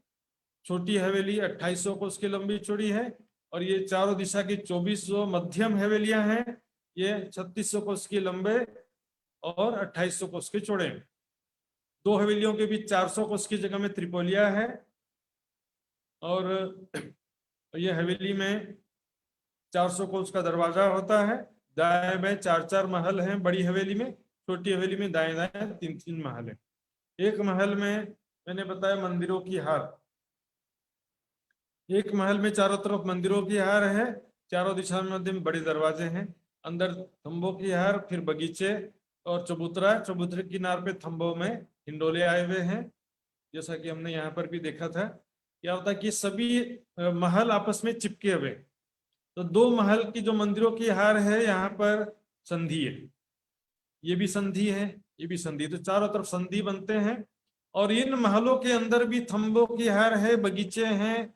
छोटी हवेली 2800 कोस की लंबी चौड़ी है, और ये चारों दिशा की 24 जो मध्यम हवेलियां हैं, ये 3600 कोस की लंबे और 2800 कोस के चौड़े। दो हवेलियों के बीच 400 कोस की जगह में त्रिपोलिया है। और ये हवेली में 400 कोस का दरवाजा होता है। दाएं बाएं 4-4 महल हैं बड़ी हवेली में, छोटी हवेली में दाएं दाएं 3-3 महल है। एक महल में मैंने बताया मंदिरों की हार, एक महल में चारों तरफ मंदिरों की हार है, चारों दिशा में मध्य में बड़े दरवाजे हैं, अंदर थंबों की हार, फिर बगीचे और चबूतरा। चबूतरे किनार पे थंबों में हिंडोले आए हुए हैं, जैसा कि हमने यहाँ पर भी देखा था। क्या होता है कि सभी महल आपस में चिपके हुए, तो दो महल की जो मंदिरों की हार है, यहाँ पर संधि है, ये भी संधि है, ये भी संधि, तो चारों तरफ संधि बनते हैं। और इन महलों के अंदर भी थंबों की हार है, बगीचे हैं,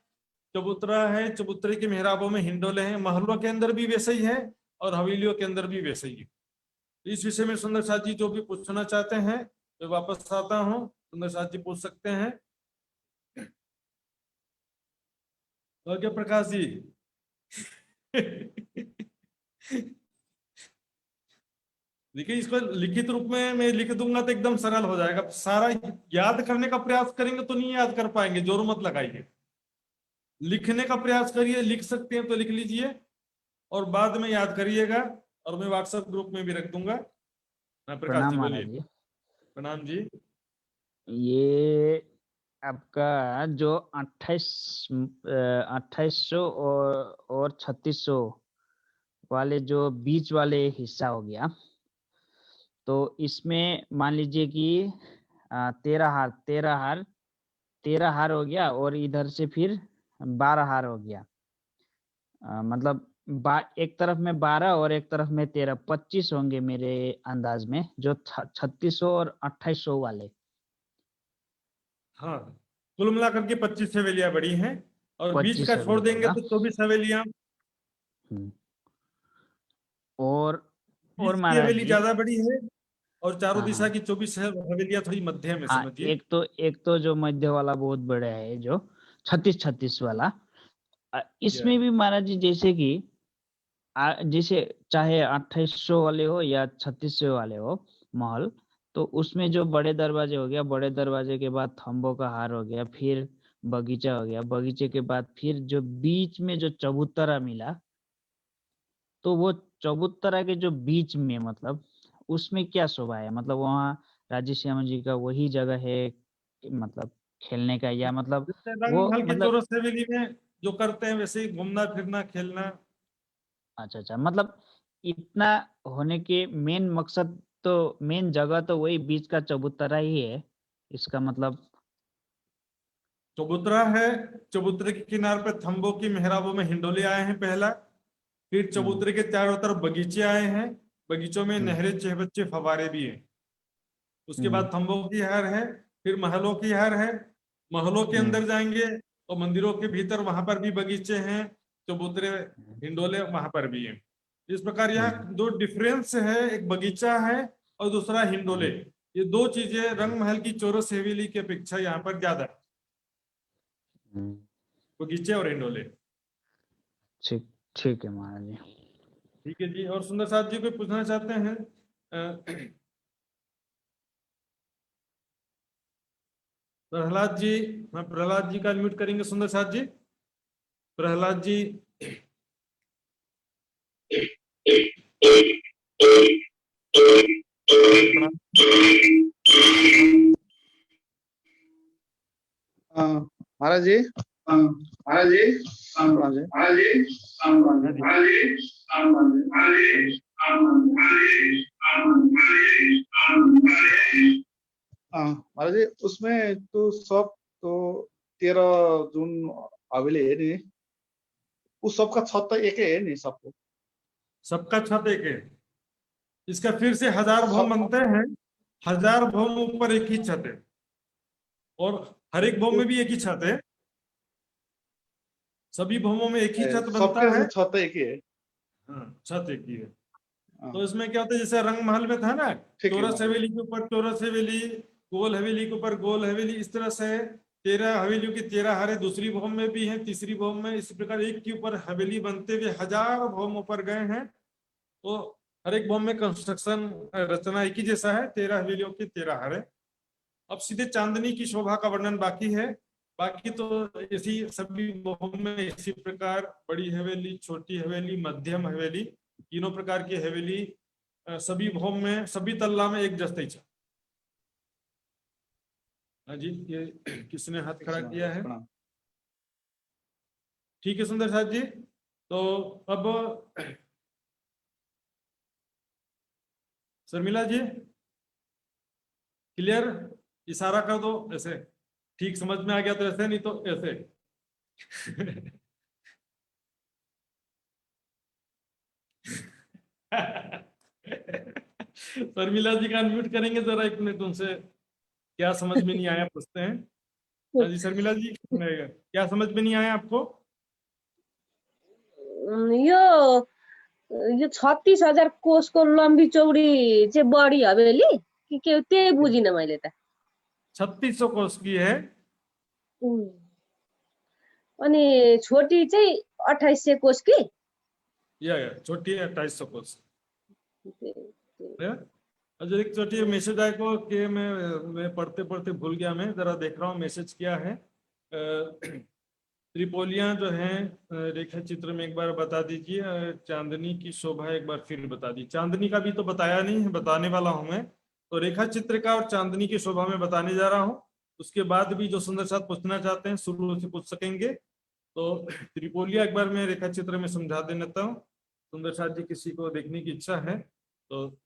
चबूतरा है, चबूतरे के मेहराबों में हिंडोले हैं। महलों के अंदर भी वैसे ही है और हवेलियों के अंदर भी वैसे ही है। इस विषय में सुंदर साथ जी जो भी पूछना चाहते हैं, मैं वापस आता हूँ, सुंदर साथ जी पूछ सकते हैं। और क्या प्रकाश जी? देखिए, इसको लिखित रूप में मैं लिख दूंगा तो एकदम सरल हो जाएगा। सारा याद करने का प्रयास करेंगे तो नहीं याद कर पाएंगे, जोर मत लगाइए। लिखने का प्रयास करिए, लिख सकते हैं तो लिख लीजिए और बाद में याद करिएगा, और मैं व्हाट्सएप ग्रुप में भी रख दूंगा। प्रकाश जी बोलिए। प्रणाम जी। ये आपका जो 2800 और 3600 वाले जो बीच वाले हिस्सा हो गया, तो इसमें मान लीजिए कि 13 हार हो गया, और इधर से फिर 12 हार हो गया। मतलब एक तरफ में 12 और एक तरफ में 13, 25 होंगे मेरे अंदाज में, जो 3600 और 2800 वाले। हाँ, कुल मिलाकर के 25 हवेलियां बड़ी हैं, और बीच का छोड़ देंगे तो 24 हवेलियां। और हवेली ज्यादा बड़ी है, और चारों दिशा की 24 हवेलियां थोड़ी मध्यम है, समझिए। एक तो जो मध्य वाला बहुत बड़ा है, जो 36 वाला, इसमें भी महाराज जी जैसे कि जैसे चाहे 2800 वाले हो या 3600 वाले हो महल, तो उसमें जो बड़े दरवाजे हो गया, बड़े दरवाजे के बाद थंबों का हार हो गया, फिर बगीचा हो गया, बगीचे के बाद फिर जो बीच में जो चबूतरा मिला, तो वो चबूतरा के जो बीच में मतलब उसमें क्या शोभा है? मतलब वहाँ राजे श्याम जी का वही जगह है मतलब खेलने का, या मतलब जैसे रंग वो महल के मतलब चौरस हवेली में जो करते हैं वैसे ही घूमना फिरना खेलना। अच्छा, मतलब इतना होने के मेन मकसद, तो मेन जगह तो वही बीच का चबूतरा ही है, इसका मतलब। चबूतरा है, चबूतरे के किनारे पे थंबों की मेहराबों में हिंडोले आए हैं पहला, फिर चबूतरे के चारों तरफ बगीचे आए हैं, बगीचों में नहरें, चहबच्चे, फवारे भी हैं। उसके बाद थंबों की हार है, फिर महलों की हार है, महलों के अंदर जाएंगे तो मंदिरों के भीतर वहां पर भी बगीचे हैं, चबूतरे, हिंडोले वहां पर भी हैं। इस प्रकार यहाँ दो डिफरेंस है, एक बगीचा है और दूसरा हिंडोले। ये दो चीजें रंग महल की चौरस हवेली की अपेक्षा यहाँ पर ज्यादा है, बगीचे और हिंडोले। ठीक ठीक है महाराज जी। ठीक है जी। और सुंदर साथ जी कोई पूछना चाहते हैं? प्रहलाद जी, हाँ प्रहलाद जी का म्यूट करेंगे सुंदर साथ जी। प्रहलाद जी। महाराज जी, महाराज जी, महाराज जी, महाराज जी, उसमें तो सब तो 13 जून हवेली है नहीं, उस सबका छत तो एक ही है नहीं सबको? सबका छत एक है, इसका फिर से 1000 भवन बनते हैं, 1000 भवन ऊपर एक ही छत है, और हर एक भवन में भी एक ही छत है, सभी भवनों में एक ही छत बनता है। सबके छत एक ही है। हाँ, छत एक ही है। हाँ, तो इसमें क्या होता है, जैसे रंग महल में था ना, ठीक है चौरस महाराज। हवेली के ऊपर चौरस हवेली, गोल हवेली के ऊपर गोल हवेली, इस तरह से 13 हवेलियों की 13 हारे दूसरी भवन में भी हैं, तीसरी भवन में, इसी प्रकार एक के ऊपर हवेली बनते हुए 1000 भवनों पर गए हैं। तो हर एक भवन में कंस्ट्रक्शन रचना एक ही जैसा है, 13 हवेलियों की 13 हारे। अब सीधे चांदनी की शोभा का वर्णन बाकी है। बाकी तो इसी सभी भवन में इसी प्रकार बड़ी हवेली, छोटी हवेली, मध्यम हवेली, तीनों प्रकार की हवेली सभी भवन में, सभी तल्ला में एक जस्ते ही। हाँ जी, ये किसने हाथ खड़ा किया है? ठीक है सुंदर साथ जी। तो अब शर्मिला जी क्लियर, इशारा कर दो ऐसे, ठीक समझ में आ गया तो ऐसे, नहीं तो ऐसे। शर्मिला जी का अनम्यूट करेंगे जरा, एक मिनट, उनसे क्या समझ में नहीं आया पूछते हैं। हाँ जी शर्मिला जी, क्या समझ में नहीं आया आपको? यो यो 36,000 कोषको लम्बी चौडी चाहिँ बढी हवेली कि के, त्यही बुझिनँ मैले त। 3600 कोष की है, अनि छोटी चाहिँ 2800 कोष की। या छोटी है 2800 कोष। अच्छा, एक छोटी मैसेज आए को कि मैं पढ़ते पढ़ते भूल गया, मैं जरा देख रहा हूँ मैसेज क्या है। त्रिपोलियां जो हैं रेखा चित्र में एक बार बता दीजिए, चांदनी की शोभा एक बार फिर बता दी। चांदनी का भी तो बताया नहीं है, बताने वाला हूं मैं, तो रेखा चित्र का और चांदनी की शोभा में बताने जा रहा हूं। उसके बाद भी जो सुंदर साथ पूछना चाहते हैं शुरू से पूछ सकेंगे। तो त्रिपोलिया एक बार मैं रेखा चित्र में समझा देता हूँ, सुंदर साथ जी किसी को देखने की इच्छा है तो।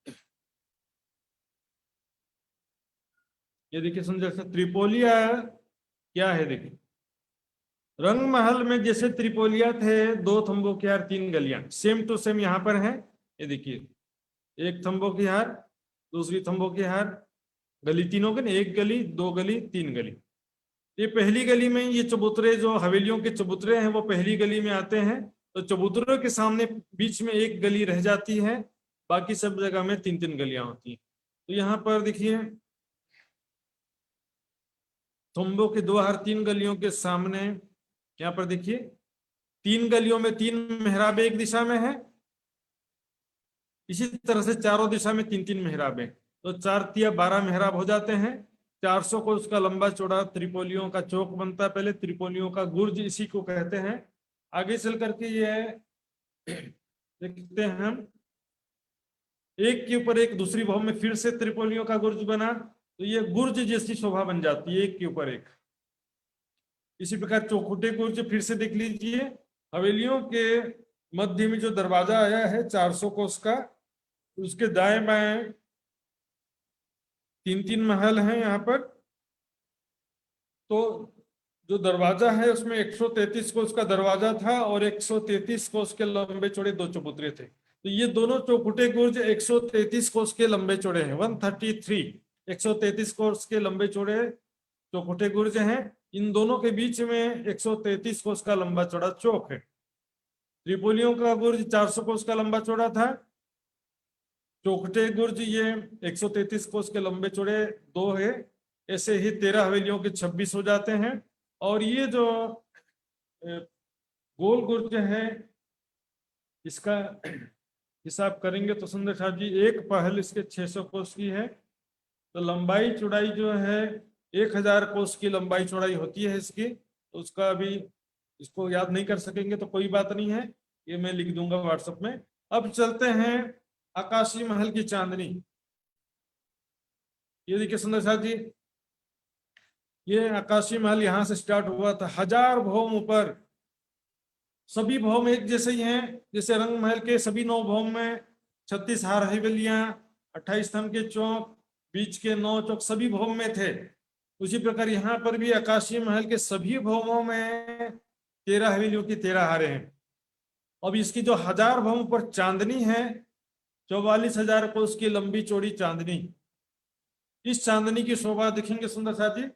ये देखिए सुंदर साथ, त्रिपोलिया क्या है देखिए, रंग महल में जैसे त्रिपोलिया थे, 2 थंबों की हार 3 गलियां, सेम टू सेम यहाँ पर है। ये देखिए, एक थंबों की हार, दूसरी थंबों की हार, गली तीनों की, 1 गली, 2 गली, 3 गली। ये पहली गली में ये चबूतरे, जो हवेलियों के चबूतरे हैं वो पहली गली में आते हैं। तो चबूतरों के सामने बीच में 1 गली रह जाती है, बाकी सब जगह में 3-3 गलियां होती हैं। तो यहाँ पर देखिए, थंबों के 2 हार 3 गलियों के सामने यहाँ पर देखिए 3 गलियों में 3 मेहराबे एक दिशा में है, इसी तरह से चारों दिशा में 3-3 मेहराबे। तो 4 तिया 12 मेहराब हो जाते हैं। 400 कोस का लंबा चौड़ा त्रिपोलियों का चौक बनता है, पहले त्रिपोलियों का गुर्ज इसी को कहते हैं। आगे चल करके ये देखते हैं हम, एक के ऊपर एक दूसरी भौम में फिर से त्रिपोलियों का गुर्ज बना, तो ये गुर्ज जैसी शोभा बन जाती है, एक के ऊपर एक। इसी प्रकार चौखुटे गुर्ज फिर से देख लीजिए। हवेलियों के मध्य में जो दरवाजा आया है 400 कोस का, उसके दाएं बाएं 3-3 महल हैं यहाँ पर। तो जो दरवाजा है उसमें 133 कोस का दरवाजा था और 133 कोस के लंबे चौड़े 2 चबूतरे थे। तो ये दोनों चौखुटे गुर्ज 133 कोस के लंबे चौड़े हैं। 133 कोस के लंबे चौड़े चौखुटे गुर्ज हैं। इन दोनों के बीच में 133 कोस का लंबा चौड़ा चौक है। त्रिपोलियों का गुर्ज 400 कोस का लंबा चौड़ा था। चौखटे गुर्ज ये 133 कोस के लंबे चौड़े 2 है। ऐसे ही 13 हवेलियों के 26 हो जाते हैं। और ये जो गोल गुर्ज है, इसका हिसाब करेंगे तो सुंदर साहब जी, एक पहल इसके 600 कोस की है। तो लंबाई चौड़ाई जो है 1000 कोस की लंबाई चौड़ाई होती है इसकी। तो उसका अभी इसको याद नहीं कर सकेंगे तो कोई बात नहीं है, ये मैं लिख दूंगा व्हाट्सएप में। अब चलते हैं आकाशी महल की चांदनी। ये देखिए सुंदर साहब जी, ये आकाशी महल यहाँ से स्टार्ट हुआ था। 1000 भौम ऊपर, सभी भौम एक जैसे ही हैं। जैसे रंग महल के सभी 9 भौम में 36 हार हवेलियां, 28 स्तंभ के चौक, बीच के 9 चौक सभी भौम में थे। उसी प्रकार यहाँ पर भी आकाशी महल के सभी भौमों में 13 हवेलियों की 13 हारे हैं। अब इसकी जो 1000 भौम पर चांदनी है, 44,000 कोस की लंबी चौड़ी चांदनी। इस चांदनी की शोभा दिखेंगे सुंदर साहब जी।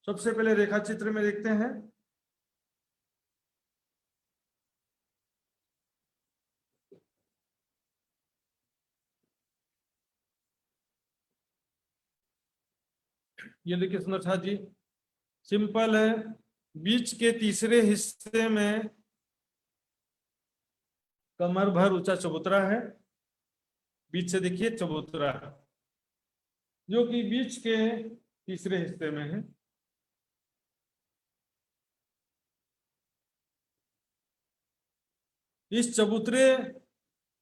सबसे पहले रेखा चित्र में देखते हैं। ये देखिए सुंदर साहब जी, सिंपल है। बीच के तीसरे हिस्से में कमर भर ऊंचा चबूतरा है। बीच से देखिए चबूतरा, जो कि बीच के तीसरे हिस्से में है। इस चबूतरे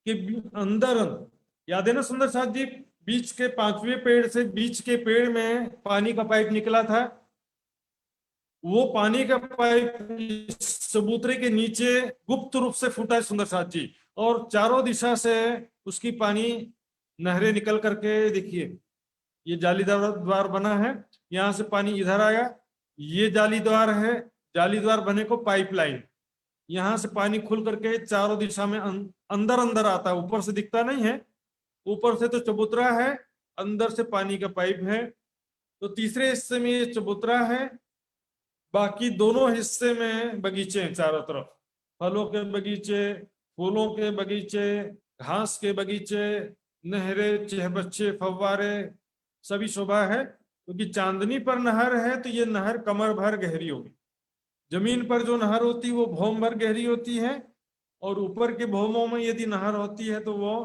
के अंदर, याद है ना सुंदर साहब जी, बीच के 5वें पेड़ से बीच के पेड़ में पानी का पाइप निकला था। वो पानी का पाइप चबूतरे के नीचे गुप्त रूप से फूटा है सुंदर साहब जी, और चारों दिशा से उसकी पानी नहरें निकल करके, देखिए ये जालीदार द्वार बना है, यहाँ से पानी इधर आया, ये जाली द्वार है, जाली द्वार बने को पाइपलाइन, यहाँ से पानी खुल करके चारों दिशा में अंदर अंदर आता है। ऊपर से दिखता नहीं है, ऊपर से तो चबूतरा है, अंदर से पानी का पाइप है। तो तीसरे हिस्से में ये चबूतरा है, बाकी दोनों हिस्से में बगीचे हैं चारों तरफ। फलों के बगीचे, फूलों के बगीचे, घास के बगीचे, नहरें, चहबच्चे, फव्वारे, सभी शोभा है। क्योंकि चांदनी पर नहर है तो ये नहर कमर भर गहरी होगी। जमीन पर जो नहर होती है वो भौम भर गहरी होती है, और ऊपर के भौमों में यदि नहर होती है तो वो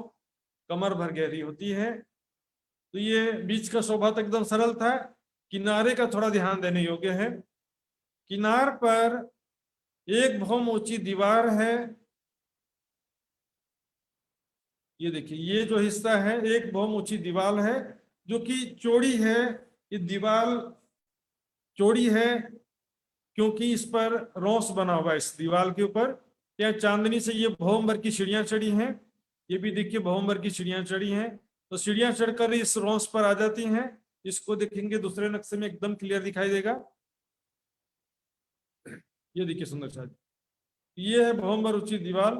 कमर भर गहरी होती है। तो ये बीच का शोभा तो एकदम सरल था। किनारे का थोड़ा ध्यान देने योग्य है। किनार पर एक भौम ऊंची दीवार है। ये देखिए, ये जो हिस्सा है एक भौम ऊंची दीवार है, जो कि चौड़ी है। ये दीवार चौड़ी है क्योंकि इस पर रोंस बना हुआ है इस दीवार के ऊपर। या चांदनी से ये भौम भर की सीढ़ियां चढ़ी हैं। ये भी देखिए भौम भर की सीढ़ियां चढ़ी हैं। तो सीढ़ियां चढ़कर इस रोंस पर आ जाती हैं। इसको देखेंगे दूसरे नक्शे में एकदम क्लियर दिखाई देगा। ये देखिए सुंदर साहब, ये है भौम भर ऊंची दीवार।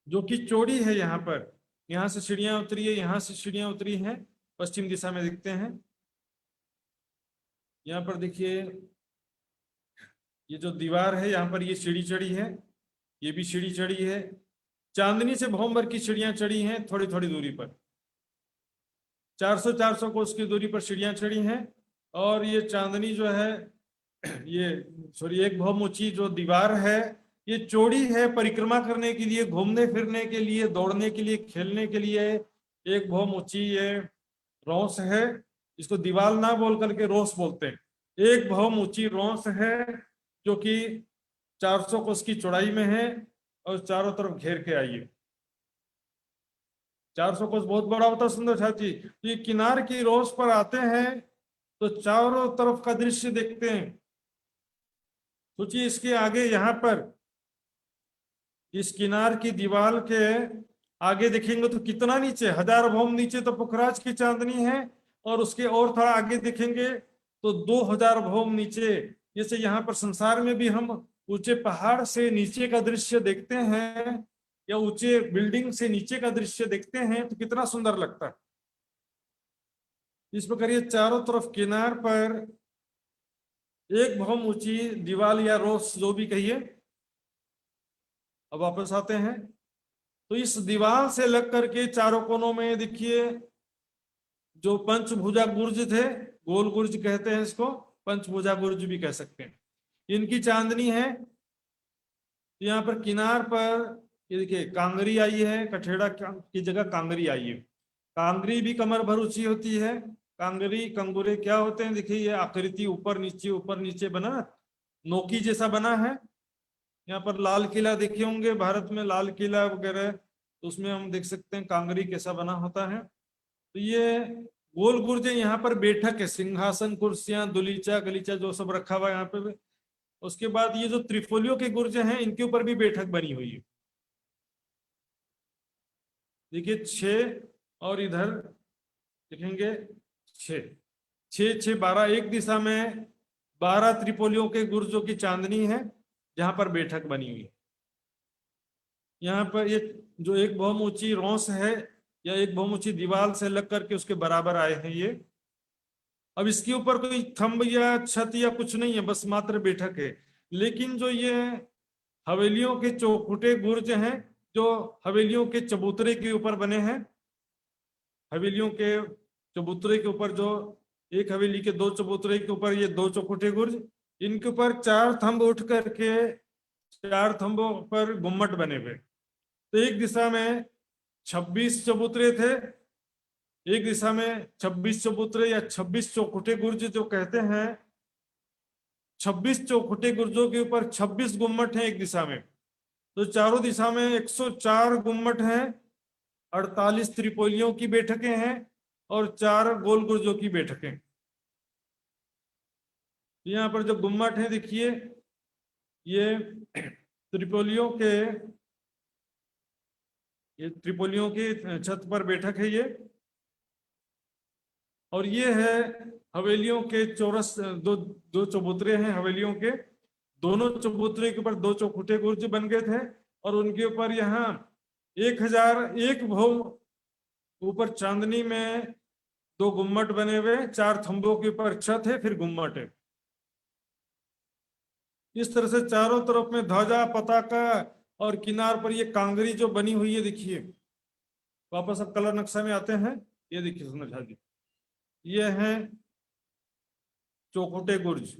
जो कि चौड़ी है। यहाँ से सीढ़ियां उतरी है, यहाँ से सीढ़ियां उतरी हैं। पश्चिम दिशा में देखते हैं, यहाँ पर देखिए ये जो दीवार है यहाँ पर ये सीढ़ी चढ़ी है, ये भी सीढ़ी चढ़ी है। चांदनी से भौम भर की सीढ़ियां चढ़ी हैं थोड़ी थोड़ी दूरी पर, 400 कोस की दूरी पर सीढ़ियां चढ़ी हैं। और ये चांदनी जो है, ये सॉरी एक भौम ऊंची जो दीवार है, ये चौड़ी है परिक्रमा करने के लिए, घूमने फिरने के लिए, दौड़ने के लिए, खेलने के लिए। एक बहुत ऊंची ये रोस है, इसको दीवाल ना बोल करके रोस बोलते हैं। एक बहुत ऊंची रोस है जो कि 400 कोस की चौड़ाई में है और चारों तरफ घेर के आई है। 400 कोस बहुत बड़ा होता है सुंदर साथी। ये किनार की रोस पर आते हैं तो चारों तरफ का दृश्य देखते हैं। सोचिए इसके आगे यहाँ पर इस किनार की दीवार के आगे देखेंगे तो कितना नीचे, 1000 भौम नीचे तो पुखराज की चांदनी है, और उसके और थोड़ा आगे देखेंगे तो 2000 भौम नीचे। जैसे यहाँ पर संसार में भी हम ऊंचे पहाड़ से नीचे का दृश्य देखते हैं या ऊंचे बिल्डिंग से नीचे का दृश्य देखते हैं तो कितना सुंदर लगता है। इस प्रकार ये चारों तरफ किनार पर एक बहुत ऊंची दीवार या रोस जो भी कहिए। अब वापस आते हैं तो इस दीवार से लग करके चारों कोनों में देखिए जो पंचभुजा गुर्ज थे, गोल गुर्ज कहते हैं इसको, पंचभुजा गुर्ज भी कह सकते हैं, इनकी चांदनी है। यहाँ पर किनार पर ये देखिए कांगरी आई है, कठेड़ा की जगह कांगरी आई है। कांगरी भी कमर भर ऊंची होती है। कांगरी कंगूरे क्या होते हैं, देखिए ये आकृति ऊपर नीचे बना, नोकी जैसा बना है। यहाँ पर लाल किला देखे होंगे, भारत में लाल किला वगैरह, तो उसमें हम देख सकते हैं कांगरी कैसा बना होता है। तो ये गोल गुर्ज यहाँ पर बैठक है, सिंहासन कुर्सियां दुलीचा गलीचा जो सब रखा हुआ है यहाँ पे। उसके बाद ये जो त्रिफोलियों के गुर्ज हैं इनके ऊपर भी बैठक बनी हुई है। देखिए 6 और इधर देखेंगे 6 6 6 12, एक दिशा में 12 त्रिपोलियों के गुर्जों की चांदनी है जहां पर बैठक बनी हुई है। यहाँ पर ये जो एक बहुत ऊंची रोस है या एक बहुत ऊंची दीवार से लग करके उसके बराबर आए हैं ये। अब इसके ऊपर कोई थंब या छत या कुछ नहीं है, बस मात्र बैठक है। लेकिन जो ये हवेलियों के चौखुटे गुर्ज हैं जो हवेलियों के चबूतरे के ऊपर बने हैं, हवेलियों के चबूतरे के ऊपर जो एक हवेली के 2 चबूतरे के ऊपर ये 2 चौखुटे गुर्ज, इनके ऊपर 4 थंब उठ करके 4 थंबों पर गुम्मट बने हुए। तो एक दिशा में 26 चबूतरे थे, एक दिशा में 26 चबूतरे या 26 चौखुटे गुर्ज जो कहते हैं। 26 चौखुटे गुर्जों के ऊपर 26 गुम्मट हैं एक दिशा में, तो चारों दिशा में 104 गुम्मट हैं, 48 त्रिपोलियों की बैठकें हैं और 4 गोल गुर्जों की बैठकें। यहाँ पर जो गुम्मट है देखिए ये त्रिपोलियों की छत पर बैठक है ये, और ये है हवेलियों के चौरस 2 चबूतरे हैं हवेलियों के। दोनों चबूतरे के ऊपर 2 चौखुटे गुर्ज बन गए थे और उनके ऊपर यहाँ 1001 भौम ऊपर चांदनी में 2 गुम्मट बने हुए, 4 थंबों के ऊपर छत है फिर गुम्मट है। इस तरह से चारों तरफ में ध्वजा पताका और किनार पर ये कांगरी जो बनी हुई है देखिए। वापस अब कलर नक्शा में आते हैं। ये देखिए सुंदर जी, ये है चौखुटे गुर्ज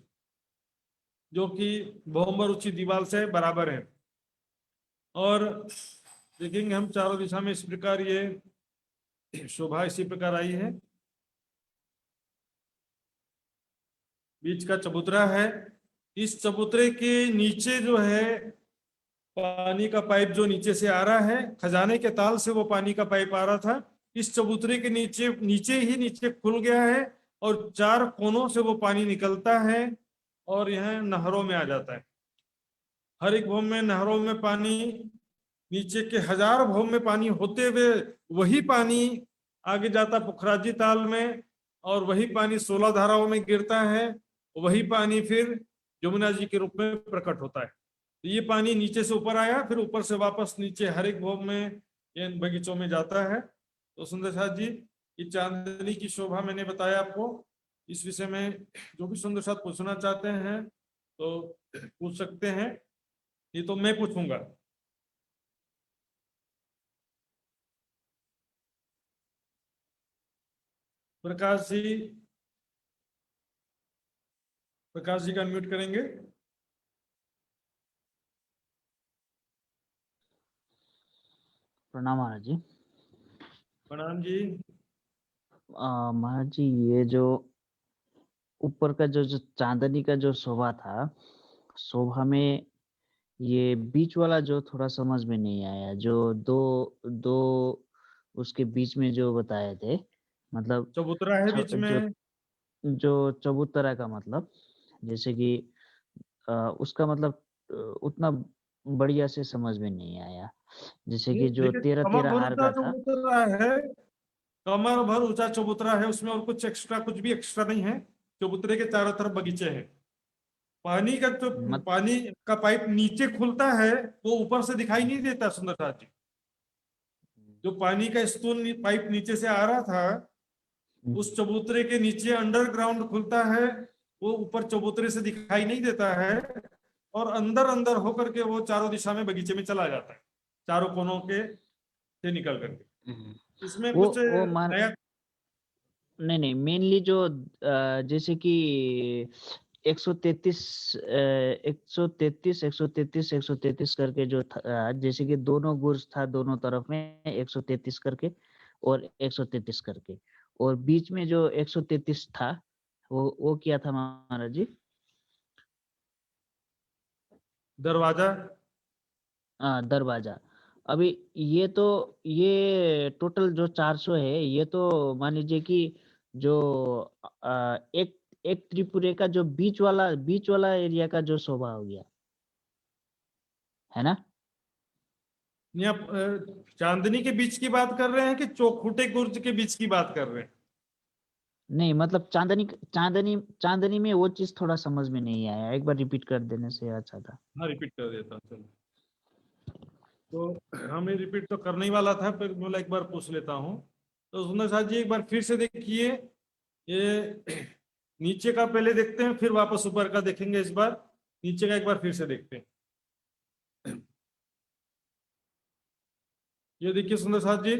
जो कि बहुमर ऊंची दीवार से बराबर है, और देखेंगे हम चारों दिशा में इस प्रकार ये शोभा इसी प्रकार आई है। बीच का चबूतरा है, इस चबूतरे के नीचे जो है पानी का पाइप जो नीचे से आ रहा है, खजाने के ताल से वो पानी का पाइप आ रहा था, इस चबूतरे के नीचे खुल गया है और 4 कोनों से वो पानी निकलता है और यह नहरों में आ जाता है। हर एक भौम में नहरों में पानी, नीचे के 1000 भौम में पानी होते हुए वही पानी आगे जाता पुखराजी ताल में, और वही पानी 16 धाराओं में गिरता है, वही पानी फिर यमुना जी के रूप में प्रकट होता है। तो ये पानी नीचे से ऊपर आया, फिर ऊपर से वापस नीचे हर एक भौम में इन बगीचों में जाता है। तो सुंदर साथ जी, ये चांदनी की शोभा मैंने बताया आपको। इस विषय में जो भी सुंदर साथ पूछना चाहते हैं तो पूछ सकते हैं, ये तो मैं पूछूंगा। प्रकाश जी का अनम्यूट करेंगे। प्रणाम महाराज जी। प्रणाम जी। महाराज जी, ये जो ऊपर का जो चांदनी का जो शोभा था, शोभा में ये बीच वाला जो थोड़ा समझ में नहीं आया, जो दो दो उसके बीच में जो बताए थे, मतलब चबूतरा है बीच जो में। जो चबूतरा का मतलब, जैसे कि उसका मतलब उतना बढ़िया से समझ में नहीं आया। जैसे कि जो देखिए, 13 हार का था। चबूतरा है, कमर भर ऊंचा चबूतरा है, उसमें और कुछ भी एक्स्ट्रा नहीं है। चबूतरे के चारों तरफ बगीचे हैं। पानी का जो मत पानी का पाइप नीचे खुलता है वो ऊपर से दिखाई नहीं देता सुंदर साथ जी। जो पानी का स्टोन पाइप नीचे से आ रहा था, उस चबूतरे के नीचे अंडरग्राउंड खुलता है, वो ऊपर चबूतरे से दिखाई नहीं देता है, और अंदर अंदर होकर के वो चारों दिशा में बगीचे में चला जाता है, चारों कोनों के से निकल करके। इसमें कुछ वो नया नहीं नहीं, मेनली जो जैसे कि 133 133 133 133 करके जो था, जैसे कि दोनों गुर्ज था दोनों तरफ में 133 करके और 133 करके, और बीच में जो 133 था वो क्या था महाराज जी? दरवाजा। दरवाजा। अभी ये टोटल जो 400 है, ये तो मान लीजिए कि जो एक एक त्रिपुरे का जो बीच वाला एरिया का जो शोभा हो गया, है ना? नहीं, आप चांदनी के बीच की बात कर रहे हैं कि चौखुटे गुर्ज के बीच की बात कर रहे हैं? नहीं, मतलब चांदनी चांदनी चांदनी में वो चीज थोड़ा समझ में नहीं आया, एक बार रिपीट कर देने से अच्छा था। हाँ, रिपीट कर देता हूँ, चलो। तो हमें रिपीट तो करने ही वाला था, फिर बोला एक बार पूछ लेता हूँ। तो सुंदर साथ जी, एक बार फिर से देखिए। ये नीचे का पहले देखते हैं, फिर वापस ऊपर का देखेंगे। इस बार नीचे का एक बार फिर से देखते हैं। ये देखिए सुंदर साथ जी,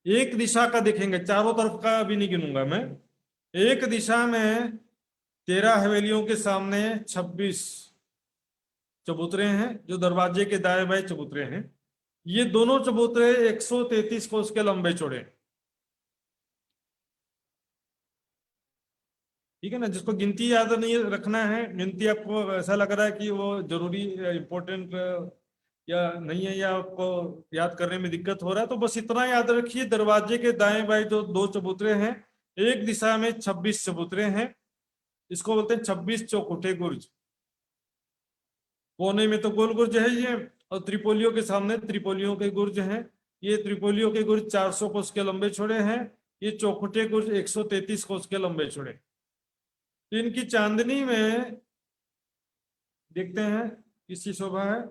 एक दिशा का देखेंगे, चारों तरफ का अभी नहीं गिनूंगा मैं। एक दिशा में 13 हवेलियों के सामने 26 चबूतरे हैं, जो दरवाजे के दाएं बाएं चबूतरे हैं। ये दोनों चबूतरे 133 कोस के लंबे चौड़े हैं। ठीक है ना? जिसको गिनती याद नहीं रखना है, गिनती आपको ऐसा लग रहा है कि वो जरूरी इंपॉर्टेंट या नहीं है, या आपको याद करने में दिक्कत हो रहा है, तो बस इतना याद रखिए, दरवाजे के दाएं बाएं जो दो चबूतरे हैं, एक दिशा में 26 चबूतरे हैं। इसको बोलते हैं 26 चौखुटे गुर्ज। कोने में तो गोल गुर्ज है ये, और त्रिपोलियों के सामने त्रिपोलियों के गुर्ज हैं। ये त्रिपोलियों के गुर्ज 400 कोस के लंबे छोड़े हैं, ये चौखुटे गुर्ज 133 कोस के लंबे छोड़े। तो इनकी चांदनी में देखते हैं किसकी शोभा है।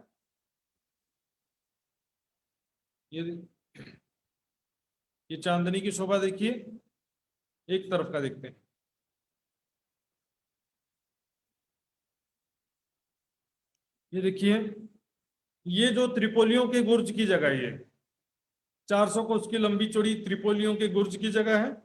ये चांदनी की शोभा देखिए, एक तरफ का देखते हैं। ये देखिए, ये जो त्रिपोलियों के गुर्ज की जगह, ये 400 कोस की लंबी चौड़ी त्रिपोलियों के गुर्ज की जगह है।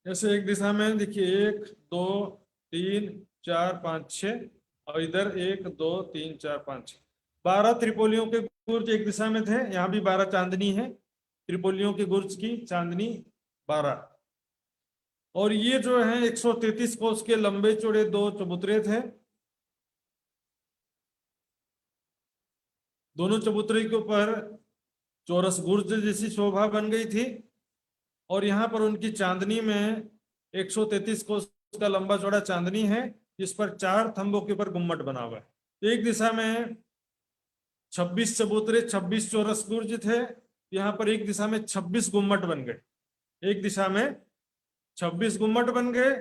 ऐसे एक दिशा में देखिए 1 2 3 4 5 6, और इधर 1 2 3 4 5 6, 12 त्रिपोलियों के गुर्ज एक दिशा में थे। यहाँ भी 12 चांदनी है, त्रिपोलियों के गुर्ज की चांदनी 12। और ये जो है 133 कोस के लंबे चौड़े दो चबूतरे थे। दोनों चबूतरे के ऊपर चौरस गुर्ज जैसी शोभा बन गई थी, और यहाँ पर उनकी चांदनी में 133 कोस का लंबा चौड़ा चांदनी है, जिस पर 4 थंबों के ऊपर गुम्मट बना हुआ है। एक दिशा में 26 चबूतरे 26 चौरस गुर्ज थे, यहाँ पर एक दिशा में 26 गुम्मट बन गए। एक दिशा में 26 गुम्मट बन गए,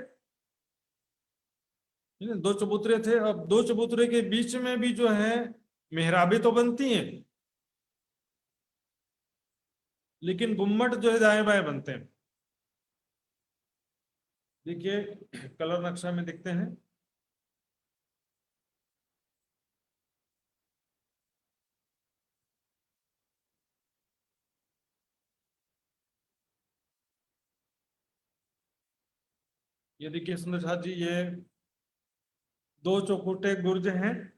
दो चबूतरे थे। अब दो चबूतरे के बीच में भी जो है मेहराबें तो बनती हैं, लेकिन गुम्मट जो है दाएं बाएं बनते हैं। देखिए कलर नक्शा में देखते हैं। ये देखिए सुंदर साथ जी, ये दो चौखुटे गुर्ज हैं,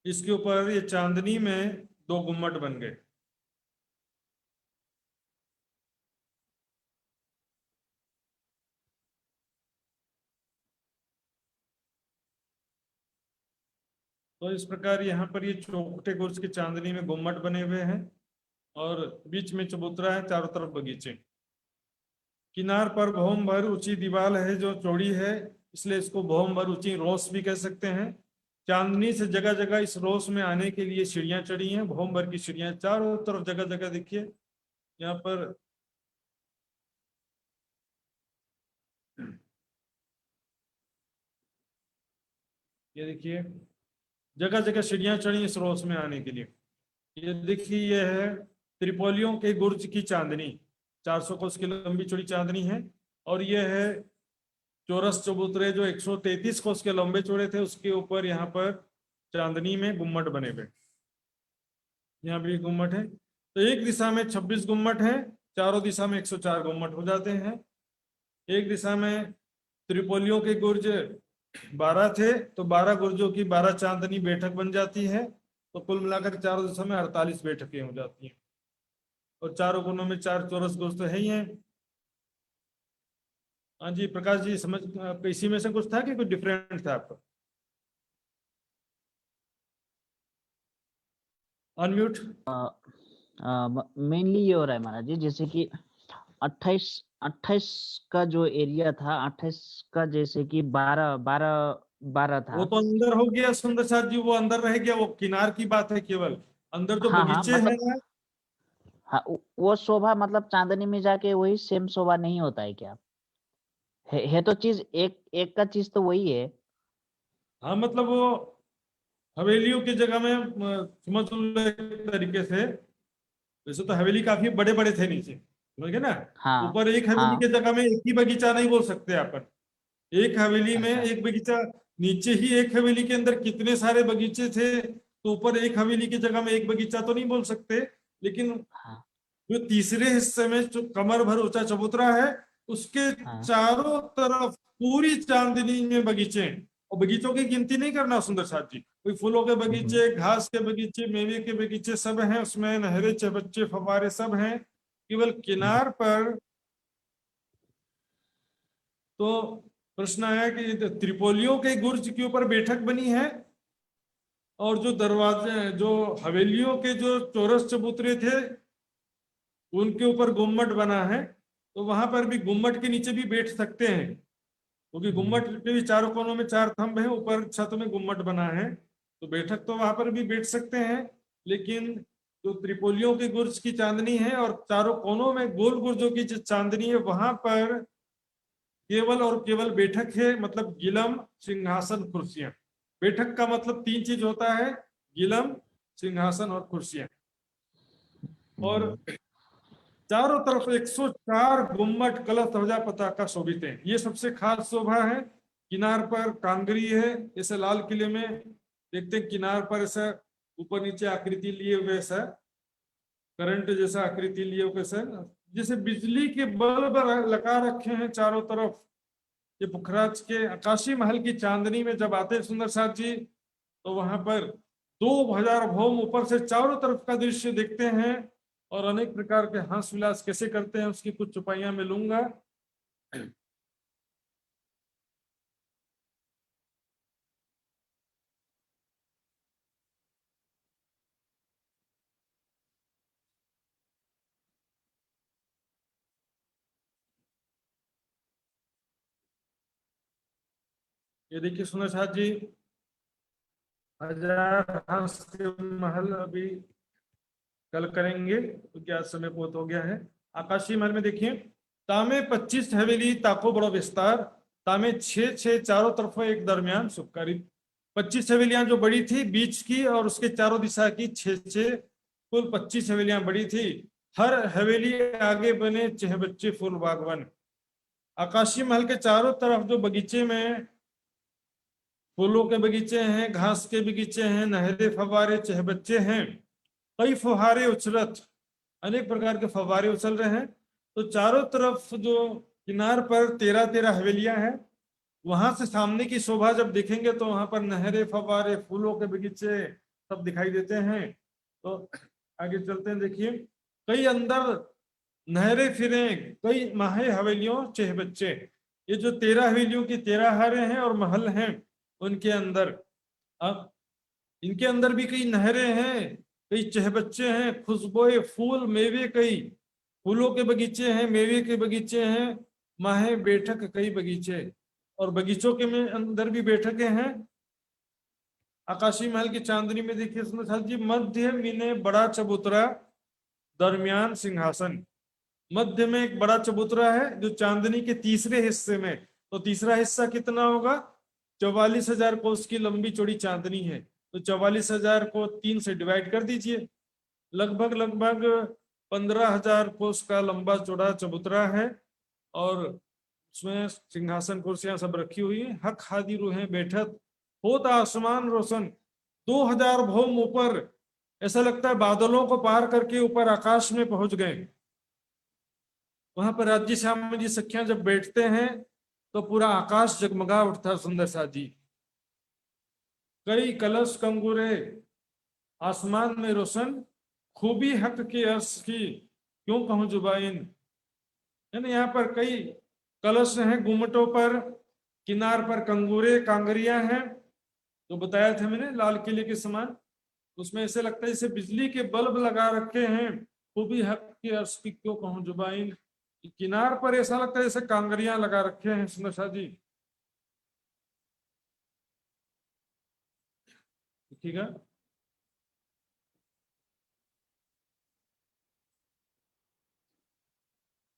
इसके ऊपर ये चांदनी में 2 गुम्मट बन गए। तो इस प्रकार यहाँ पर ये चौखटे गुर्ज की चांदनी में गुम्मट बने हुए हैं और बीच में चबूतरा है, चारों तरफ बगीचे। किनार पर भौम भर ऊंची दीवार है जो चौड़ी है, इसलिए इसको भौम भर ऊंची रोस भी कह सकते हैं। चांदनी से जगह जगह इस रोस में आने के लिए सीढ़ियां चढ़ी हैं, भौम भर की सीढ़ियां चारों तरफ जगह जगह। देखिए यहाँ पर ये देखिए जगह जगह सीढ़ियां चढ़ी इस रोस में आने के लिए। ये देखिए ये है त्रिपोलियों के गुर्ज की चांदनी, 400 कोस की लंबी चौड़ी चांदनी है। और ये है चौरस चबूतरे जो 133 कोस के लंबे चौड़े थे, उसके ऊपर यहाँ पर चांदनी में गुम्मट बने हुए। यहाँ भी गुम्मट है। तो एक दिशा में 26 गुम्मट है, चारों दिशा में 104 गुम्मट हो जाते हैं। एक दिशा में त्रिपोलियों के गुर्ज 12 थे, तो 12 गुर्जों की 12 चांदनी बैठक बन जाती है। तो कुल मिलाकर चारों दिशा में 48 बैठकें हो जाती हैं। और चारों कोनों में 4 चौरस गुर्ज तो है ही हैं। हाँ जी प्रकाश जी, समझ इसी में से कुछ था कि कुछ डिफरेंट था आपका? अनम्यूट। मेनली ये हो रहा है महाराज जी, जैसे कि 28 का जो एरिया था, 28 का जैसे कि 12 था। वो तो अंदर हो गया सुंदर साथ जी, वो अंदर रह गया, वो किनार की बात है केवल। अंदर जो हाँ, बगीचे मतलब हैं। हाँ, वो शोभा मतलब चांदनी में जाके वही सेम शोभा नहीं होता है क्या? है तो चीज एक का चीज तो वही है। हाँ मतलब वो हवेलियों की जगह में समझ लो एक तरीके से। वैसे तो हवेली काफी बड़े बड़े थे नीचे, समझ गए ना। हाँ ऊपर एक हवेली हाँ की जगह में एक ही बगीचा नहीं बोल सकते अपन। एक हवेली में अच्छा एक बगीचा, नीचे ही एक हवेली के अंदर कितने सारे बगीचे थे, तो ऊपर एक हवेली की जगह में एक बगीचा तो नहीं बोल सकते। लेकिन हाँ जो तीसरे हिस्से में जो कमर भर ऊंचा चबूतरा है, उसके हाँ चारों तरफ पूरी चांदनी में बगीचे हैं। और बगीचों की गिनती नहीं करना सुंदर साथ जी, कोई फूलों के बगीचे, घास के बगीचे, मेवे के बगीचे सब हैं उसमें, नहरें, चबच्चे, फव्वारे सब हैं। केवल किनार पर तो प्रश्न आया कि त्रिपोलियों के गुर्ज के ऊपर बैठक बनी है, और जो दरवाजे, जो हवेलियों के जो चौरस चबूतरे थे उनके ऊपर गुम्मट बना है। तो वहां पर भी गुम्मट के नीचे भी बैठ सकते हैं, क्योंकि गुम्मट के भी चारों कोनों में 4 थंब हैं, ऊपर छत में गुम्मट बना है, तो बैठक तो वहां पर भी बैठ सकते हैं। लेकिन जो त्रिपोलियों की गुर्ज की चांदनी है और चारों कोनों में गोल गुर्जों की जो चांदनी है, वहां पर केवल और केवल बैठक है, मतलब गिलम, सिंहासन, कुर्सियां। बैठक का मतलब 3 चीज होता है, गिलम, सिंहासन और कुर्सियां। और चारों तरफ 104 गुम्मट, कलश, ध्वजा, पताका शोभित हैं। ये सबसे खास शोभा है। किनार पर कांगरी है, जैसे लाल किले में देखते हैं किनार पर ऐसा ऊपर नीचे आकृति लिए हुए, ऐसा करंट जैसा आकृति लिए हुए, जैसे बिजली के बल्ब लगा रखे हैं चारों तरफ। ये पुखराज के आकाशी महल की चांदनी में जब आते हैं सुंदर साथ जी, तो वहां पर 2000 भौम ऊपर से चारों तरफ का दृश्य देखते हैं, और अनेक प्रकार के हंस विलास कैसे करते हैं उसकी कुछ चुपाइयां मैं लूंगा। ये देखिए सुंदर साथ जी, 1000 हंस के महल अभी कल करेंगे, क्योंकि आज समय बहुत हो गया है। आकाशीय महल में देखिए, तामे 25 हवेली, ताको बड़ो विस्तार, तामे 6 चारों तरफ एक दरमियान सुखकारी। 25 हवेलियां जो बड़ी थी बीच की, और उसके चारों दिशा की 6 कुल 25 हवेलियां बड़ी थी। हर हवेली आगे बने चहबच्चे फूल बागवान। आकाशीय महल के चारों तरफ जो बगीचे में फूलों के बगीचे हैं, घास के बगीचे हैं, नहरे, फव्वारे, चहबच्चे हैं, कई फुहारे उछलत, अनेक प्रकार के फव्वारे उछल रहे हैं। तो चारों तरफ जो किनार पर 13 हवेलियां हैं, वहां से सामने की शोभा जब देखेंगे तो वहां पर नहरे, फव्वारे, फूलों के बगीचे, सब दिखाई देते हैं। तो आगे चलते हैं, देखिए कई अंदर नहरें फिरे, कई माहे हवेलियों चेह बच्चे। ये जो 13 हवेलियों की 13 हारे हैं और महल हैं उनके अंदर, अब इनके अंदर भी कई नहरें हैं, कई चहबच्चे हैं, खुशबोए फूल मेवे, कई फूलों के बगीचे हैं, मेवे के बगीचे हैं, माहे बैठक कई बगीचे, और बगीचों के में अंदर भी बैठकें हैं। आकाशी महल की चांदनी में देखिए सुंदर जी, मध्य मीने बड़ा चबूतरा, दरमियान सिंहासन। मध्य में एक बड़ा चबूतरा है जो चांदनी के तीसरे हिस्से में, तो तीसरा हिस्सा कितना होगा, 44,000 कोस की लंबी चौड़ी चांदनी है, तो 44,000 को 3 से डिवाइड कर दीजिए, लगभग 15,000 कोस का लंबा चौड़ा चबूतरा है, और उसमें सिंहासन कुर्सियां सब रखी हुई है। हक हादी रूहें बैठत, होता आसमान रोशन, 2000 भौम ऊपर, ऐसा लगता है बादलों को पार करके ऊपर आकाश में पहुंच गए। वहां पर राज्य श्याम जी सखियां जब बैठते हैं तो पूरा आकाश जगमगा उठता सुंदर सा जी। कई कलश कंगूरे आसमान में रोशन, खूबी हक के अर्श की क्यों कहूं जुबाइन। यानी यहाँ पर कई कलश हैं गुम्मटों पर, किनार पर कंगूरे कांगरियां हैं, जो बताया था मैंने लाल किले के समान। उसमें ऐसे लगता है जैसे बिजली के बल्ब लगा रखे हैं, खूबी हक के अर्श की क्यों कहूं जुबाइन। किनार पर ऐसा लगता है जैसे कांगरियां लगा रखे हैं सुंदर शाह जी, ठीक है।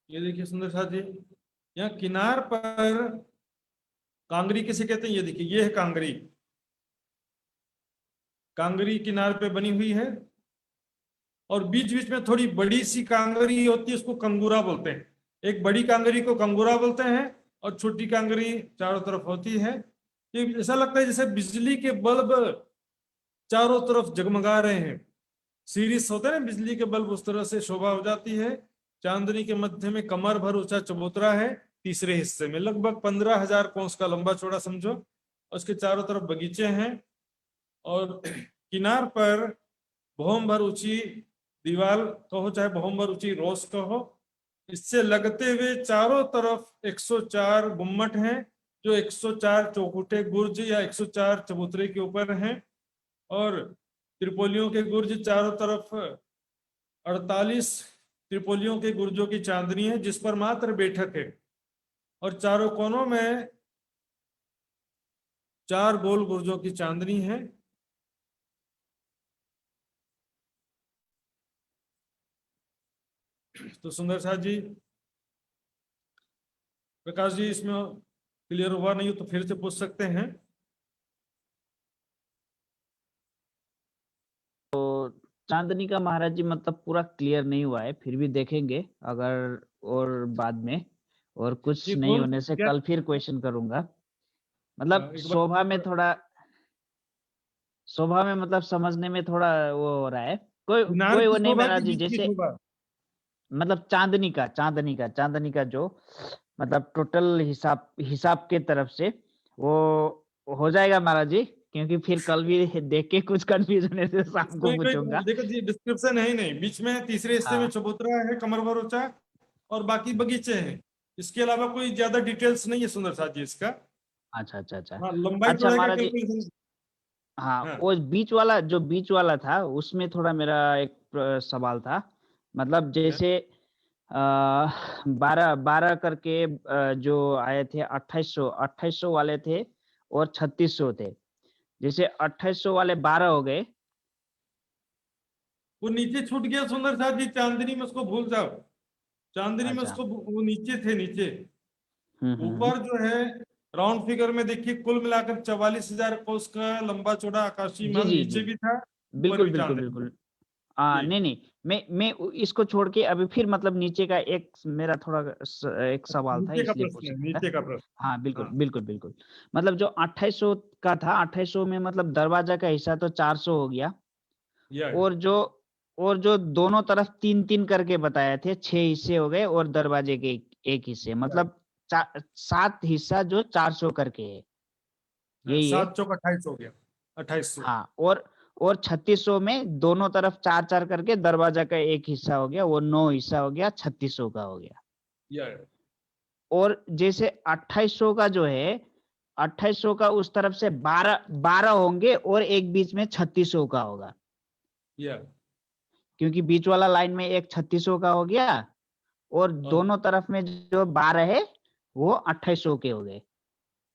ये देखिए सुंदर शाह जी, यहाँ किनार पर कांगरी किसे कहते हैं, ये देखिए ये है कांगरी, कांगरी किनार पे बनी हुई है, और बीच बीच में थोड़ी बड़ी सी कांगरी होती है, उसको कंगूरा बोलते हैं। एक बड़ी कांगरी को कंगूरा बोलते हैं और छोटी कांगरी चारों तरफ होती है। ये ऐसा लगता है जैसे बिजली के बल्ब चारों तरफ जगमगा रहे हैं, सीरीज होते हैं ना बिजली के बल्ब, उस तरह से शोभा हो जाती है। चांदनी के मध्य में कमर भर ऊंचा चबूतरा है, तीसरे हिस्से में लगभग 15,000 कोस का लंबा चौड़ा समझो, उसके चारों तरफ बगीचे हैं, और किनार पर भौम भर ऊंची दीवार कहो चाहे भौम भर ऊंची रोस कहो, इससे लगते हुए चारों तरफ 104 गुम्मट हैं, जो 104 चौखुटे गुर्ज या 104 चबूतरे के ऊपर हैं, और त्रिपोलियों के गुर्ज चारों तरफ 48 त्रिपोलियों के गुर्जों की चांदनी है, जिस पर मात्र बैठक है, और चारों कोनों में 4 गोल गुर्जों की चांदनी है। तो सुंदर शाह जी, प्रकाश जी इसमें क्लियर हुआ नहीं हो तो फिर से पूछ सकते हैं। चांदनी का महाराज जी मतलब पूरा क्लियर नहीं हुआ है, फिर भी देखेंगे अगर और बाद में, और कुछ जी, नहीं कौन होने से क्या- कल फिर क्वेश्चन करूंगा। मतलब एक बार- शोभा में थोड़ा, शोभा में मतलब समझने में थोड़ा वो हो रहा है, कोई किनार कोई की वो नहीं शोभा महाराज की जी, बीच की जैसे शोभा? मतलब चांदनी का जो मतलब टोटल हिसाब के तरफ से वो हो जाएगा महाराज जी, क्योंकि फिर कल भी देख के कुछ कंफ्यूजन है तो शाम को पूछूंगा। देखो जी, डिस्क्रिप्शन है ही नहीं, बीच में तीसरे हिस्से में हाँ। चबूतरा है कमर भर ऊंचा, और बाकी बगीचे हैं। इसके अलावा कोई ज्यादा डिटेल्स नहीं है सुंदर साथ जी इसका। अच्छा अच्छा अच्छा हाँ, लंबाई अच्छा चौड़ाई का महाराज जी, कैलकुलेशन। हाँ हाँ, वो बीच वाला था, उसमें थोड़ा मेरा एक सवाल था। मतलब जैसे 12 करके जो आए थे 2800 वाले थे और 3600 थे, जैसे 2800 वाले 12 हो गए। वो नीचे छूट गया सुंदर साथ जी, चांदनी में उसको भूल जाओ, चांदनी में अच्छा। उसको वो नीचे थे, नीचे। हम्म। ऊपर जो है राउंड फिगर में देखिए, कुल मिलाकर 44,000 कोस का लंबा चौड़ा आकाशीय जी महल जी नीचे जी, भी था, ऊपर बिल्कुल भी बिल्कुल चांदनी बिल्कुल। जी। नहीं नहीं, मैं इसको छोड़ के अभी फिर मतलब नीचे का एक मेरा थोड़ा एक सवाल था, नीचे का इसलिए प्रश्न है, पूछना था। नीचे का प्रश्न। हाँ बिल्कुल हाँ, बिल्कुल बिल्कुल। मतलब जो 2800 का था, 2800 में मतलब दरवाजा का हिस्सा तो 400 हो गया, या और जो दोनों तरफ 3-3 करके बताए थे 6 हिस्से हो गए, और दरवाजे के एक हिस्से, मतलब 7 हिस्सा जो 400 करके है, यही है। 7 चौक 28 हो गया, 2800। हाँ, और 3600 में दोनों तरफ 4-4 करके दरवाजा का एक हिस्सा हो गया, वो 9 हिस्सा हो गया, 3600 का हो गया। Yeah. और जैसे 2800 का जो है, 2800 का उस तरफ से 12 होंगे और एक बीच में 3600 का होगा, Yeah. क्योंकि बीच वाला लाइन में एक 3600 का हो गया और दोनों तरफ में जो 12 है वो 2800 के हो गए।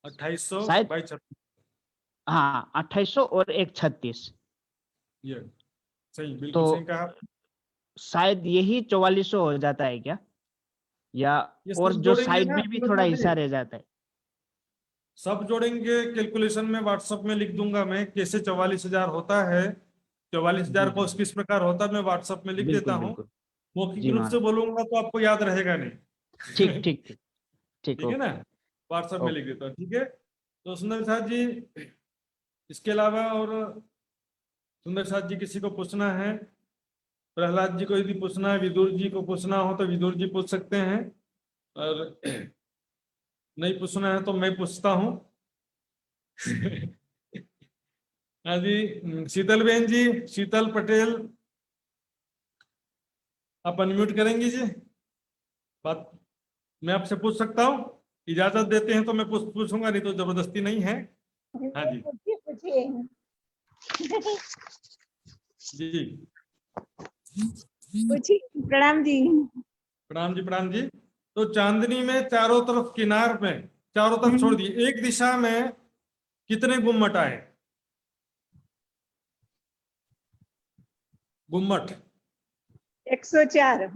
2800 शायद बाई 36। हाँ, 2800 और एक 36। ये सही, बिल्कुल तो सही कहा। शायद यही 4400 हो जाता है क्या, या ये और सब जो जोड़ेंगे साइड ना, में भी सुंदर थोड़ा साहब हिस्सा जी? रह जाता है। सब जोड़ेंगे, कैलकुलेशन में व्हाट्सएप में लिख दूंगा मैं, कैसे 44,000 होता है, 44,000 जी को जी, किस प्रकार होता है, मैं व्हाट्सएप में लिख देता बिल्कुल हूँ। बिल्कुल। मौखिक जी रूप से महाराज, बोलूंगा तो आपको याद रहेगा नहीं। ठीक ठीक ठीक ठीक, ठीक है ना, ओके व्हाट्सएप में लिख ओके। देता हूँ, ठीक है। तो सुंदर साथ जी, इसके अलावा और सुंदर साथ जी किसी को पूछना है? प्रहलाद जी को यदि पूछना है, विदुर जी को पूछना हो तो विदुर जी पूछ सकते हैं, और नहीं पूछना है तो मैं पूछता हूँ। हाँ जी, शीतल बहन जी, शीतल पटेल, आप अनम्यूट करेंगी जी? बात मैं आपसे पूछ सकता हूँ, इजाजत देते हैं तो मैं पूछूंगा, नहीं तो जबरदस्ती नहीं है। हाँ जी जी, प्रणाम जी। प्रणाम जी, प्रणाम जी। तो चांदनी में चारों तरफ किनार में, चारों तरफ छोड़ दिए, एक दिशा में कितने गुम्मट आए? गुम्मट 104।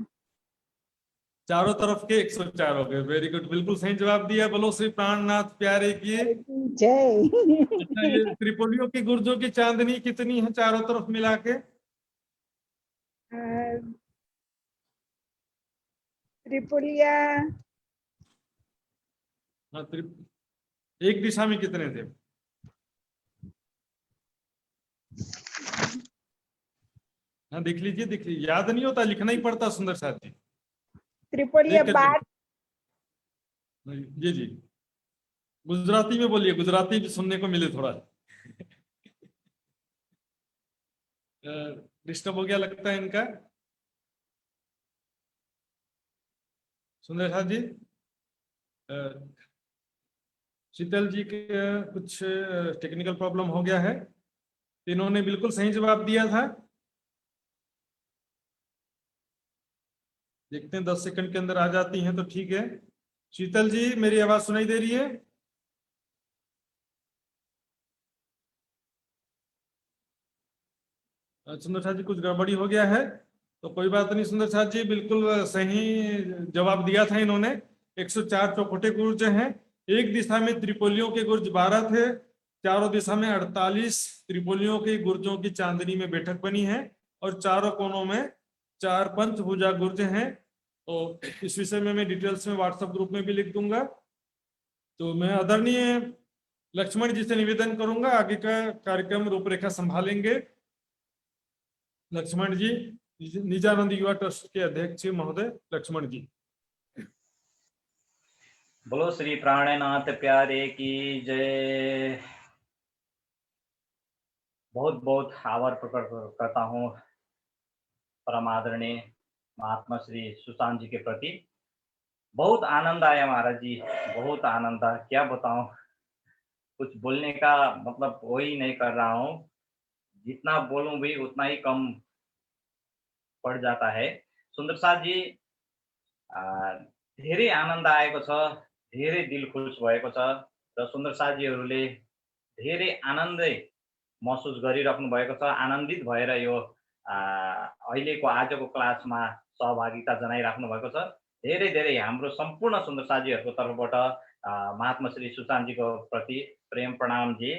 चारों तरफ के 104 हो गए। वेरी गुड, बिल्कुल सही जवाब दिया। बोलो श्री प्राणनाथ प्यारे की जय। अच्छा, ये त्रिपुलियों की गुर्जों की चांदनी कितनी है चारों तरफ मिला के? त्रिपुलिया हाँ, एक दिशा में कितने थे? हाँ, देख लीजिए, देख लीजिए, याद नहीं होता, लिखना ही पड़ता सुंदर साथ जी। त्रिपुलिया देख कर 12। जी जी, गुजराती में बोलिए, गुजराती भी सुनने को मिले थोड़ा। डिस्टर्ब हो गया लगता है इनका। सुंदर साथ जी, शीतल जी के कुछ टेक्निकल प्रॉब्लम हो गया है, इन्होंने बिल्कुल सही जवाब दिया था। देखते हैं 10 सेकंड के अंदर आ जाती हैं तो ठीक है। शीतल जी, मेरी आवाज सुनाई दे रही है? सुंदर साथ जी, कुछ गड़बड़ी हो गया है तो कोई बात नहीं। सुंदर साथ जी, बिल्कुल सही जवाब दिया था इन्होंने। 104 चौखुटे गुर्ज हैं। एक दिशा में त्रिपोलियों के गुर्ज 12 थे, चारों दिशा में 48 त्रिपोलियों के गुर्जों की चांदनी में बैठक बनी है, और चारों कोनों में 4 पंचभुजा गुर्ज हैं। तो इस विषय में मैं डिटेल्स में व्हाट्सएप ग्रुप में भी लिख दूंगा। तो मैं आदरणीय लक्ष्मण जी से निवेदन करूंगा, आगे का कार्यक्रम रूपरेखा संभालेंगे। लक्ष्मण जी, निजानंद युवा ट्रस्ट के अध्यक्ष महोदय लक्ष्मण जी। बोलो श्री प्राणनाथ प्यारे की जय। बहुत बहुत आभार प्रकट करता हूँ परम आदरणीय महात्मा श्री सुशांत जी के प्रति। बहुत आनंद आया महाराज जी, बहुत आनंद आया, क्या बताऊं, कुछ बोलने का मतलब वो ही नहीं कर रहा हूँ। जितना बोलूं भी उतना ही कम पड़ जाता है। सुंदर साथ जी, धेरै आनन्द आएको छ, धेरै दिल खुश भएको छ र सुन्दर साथीहरूले धेरै आनन्दै महसुस गरिराख्नु भएको छ। आनन्दित भएर यो अहिलेको आजको क्लासमा सहभागिता जनाइराख्नु भएको छ। धेरै धेरै हाम्रो सम्पूर्ण सुन्दर साथीहरूको तर्फबाट महात्मा श्री सुशान्तजीको प्रति प्रेम प्रणाम जी।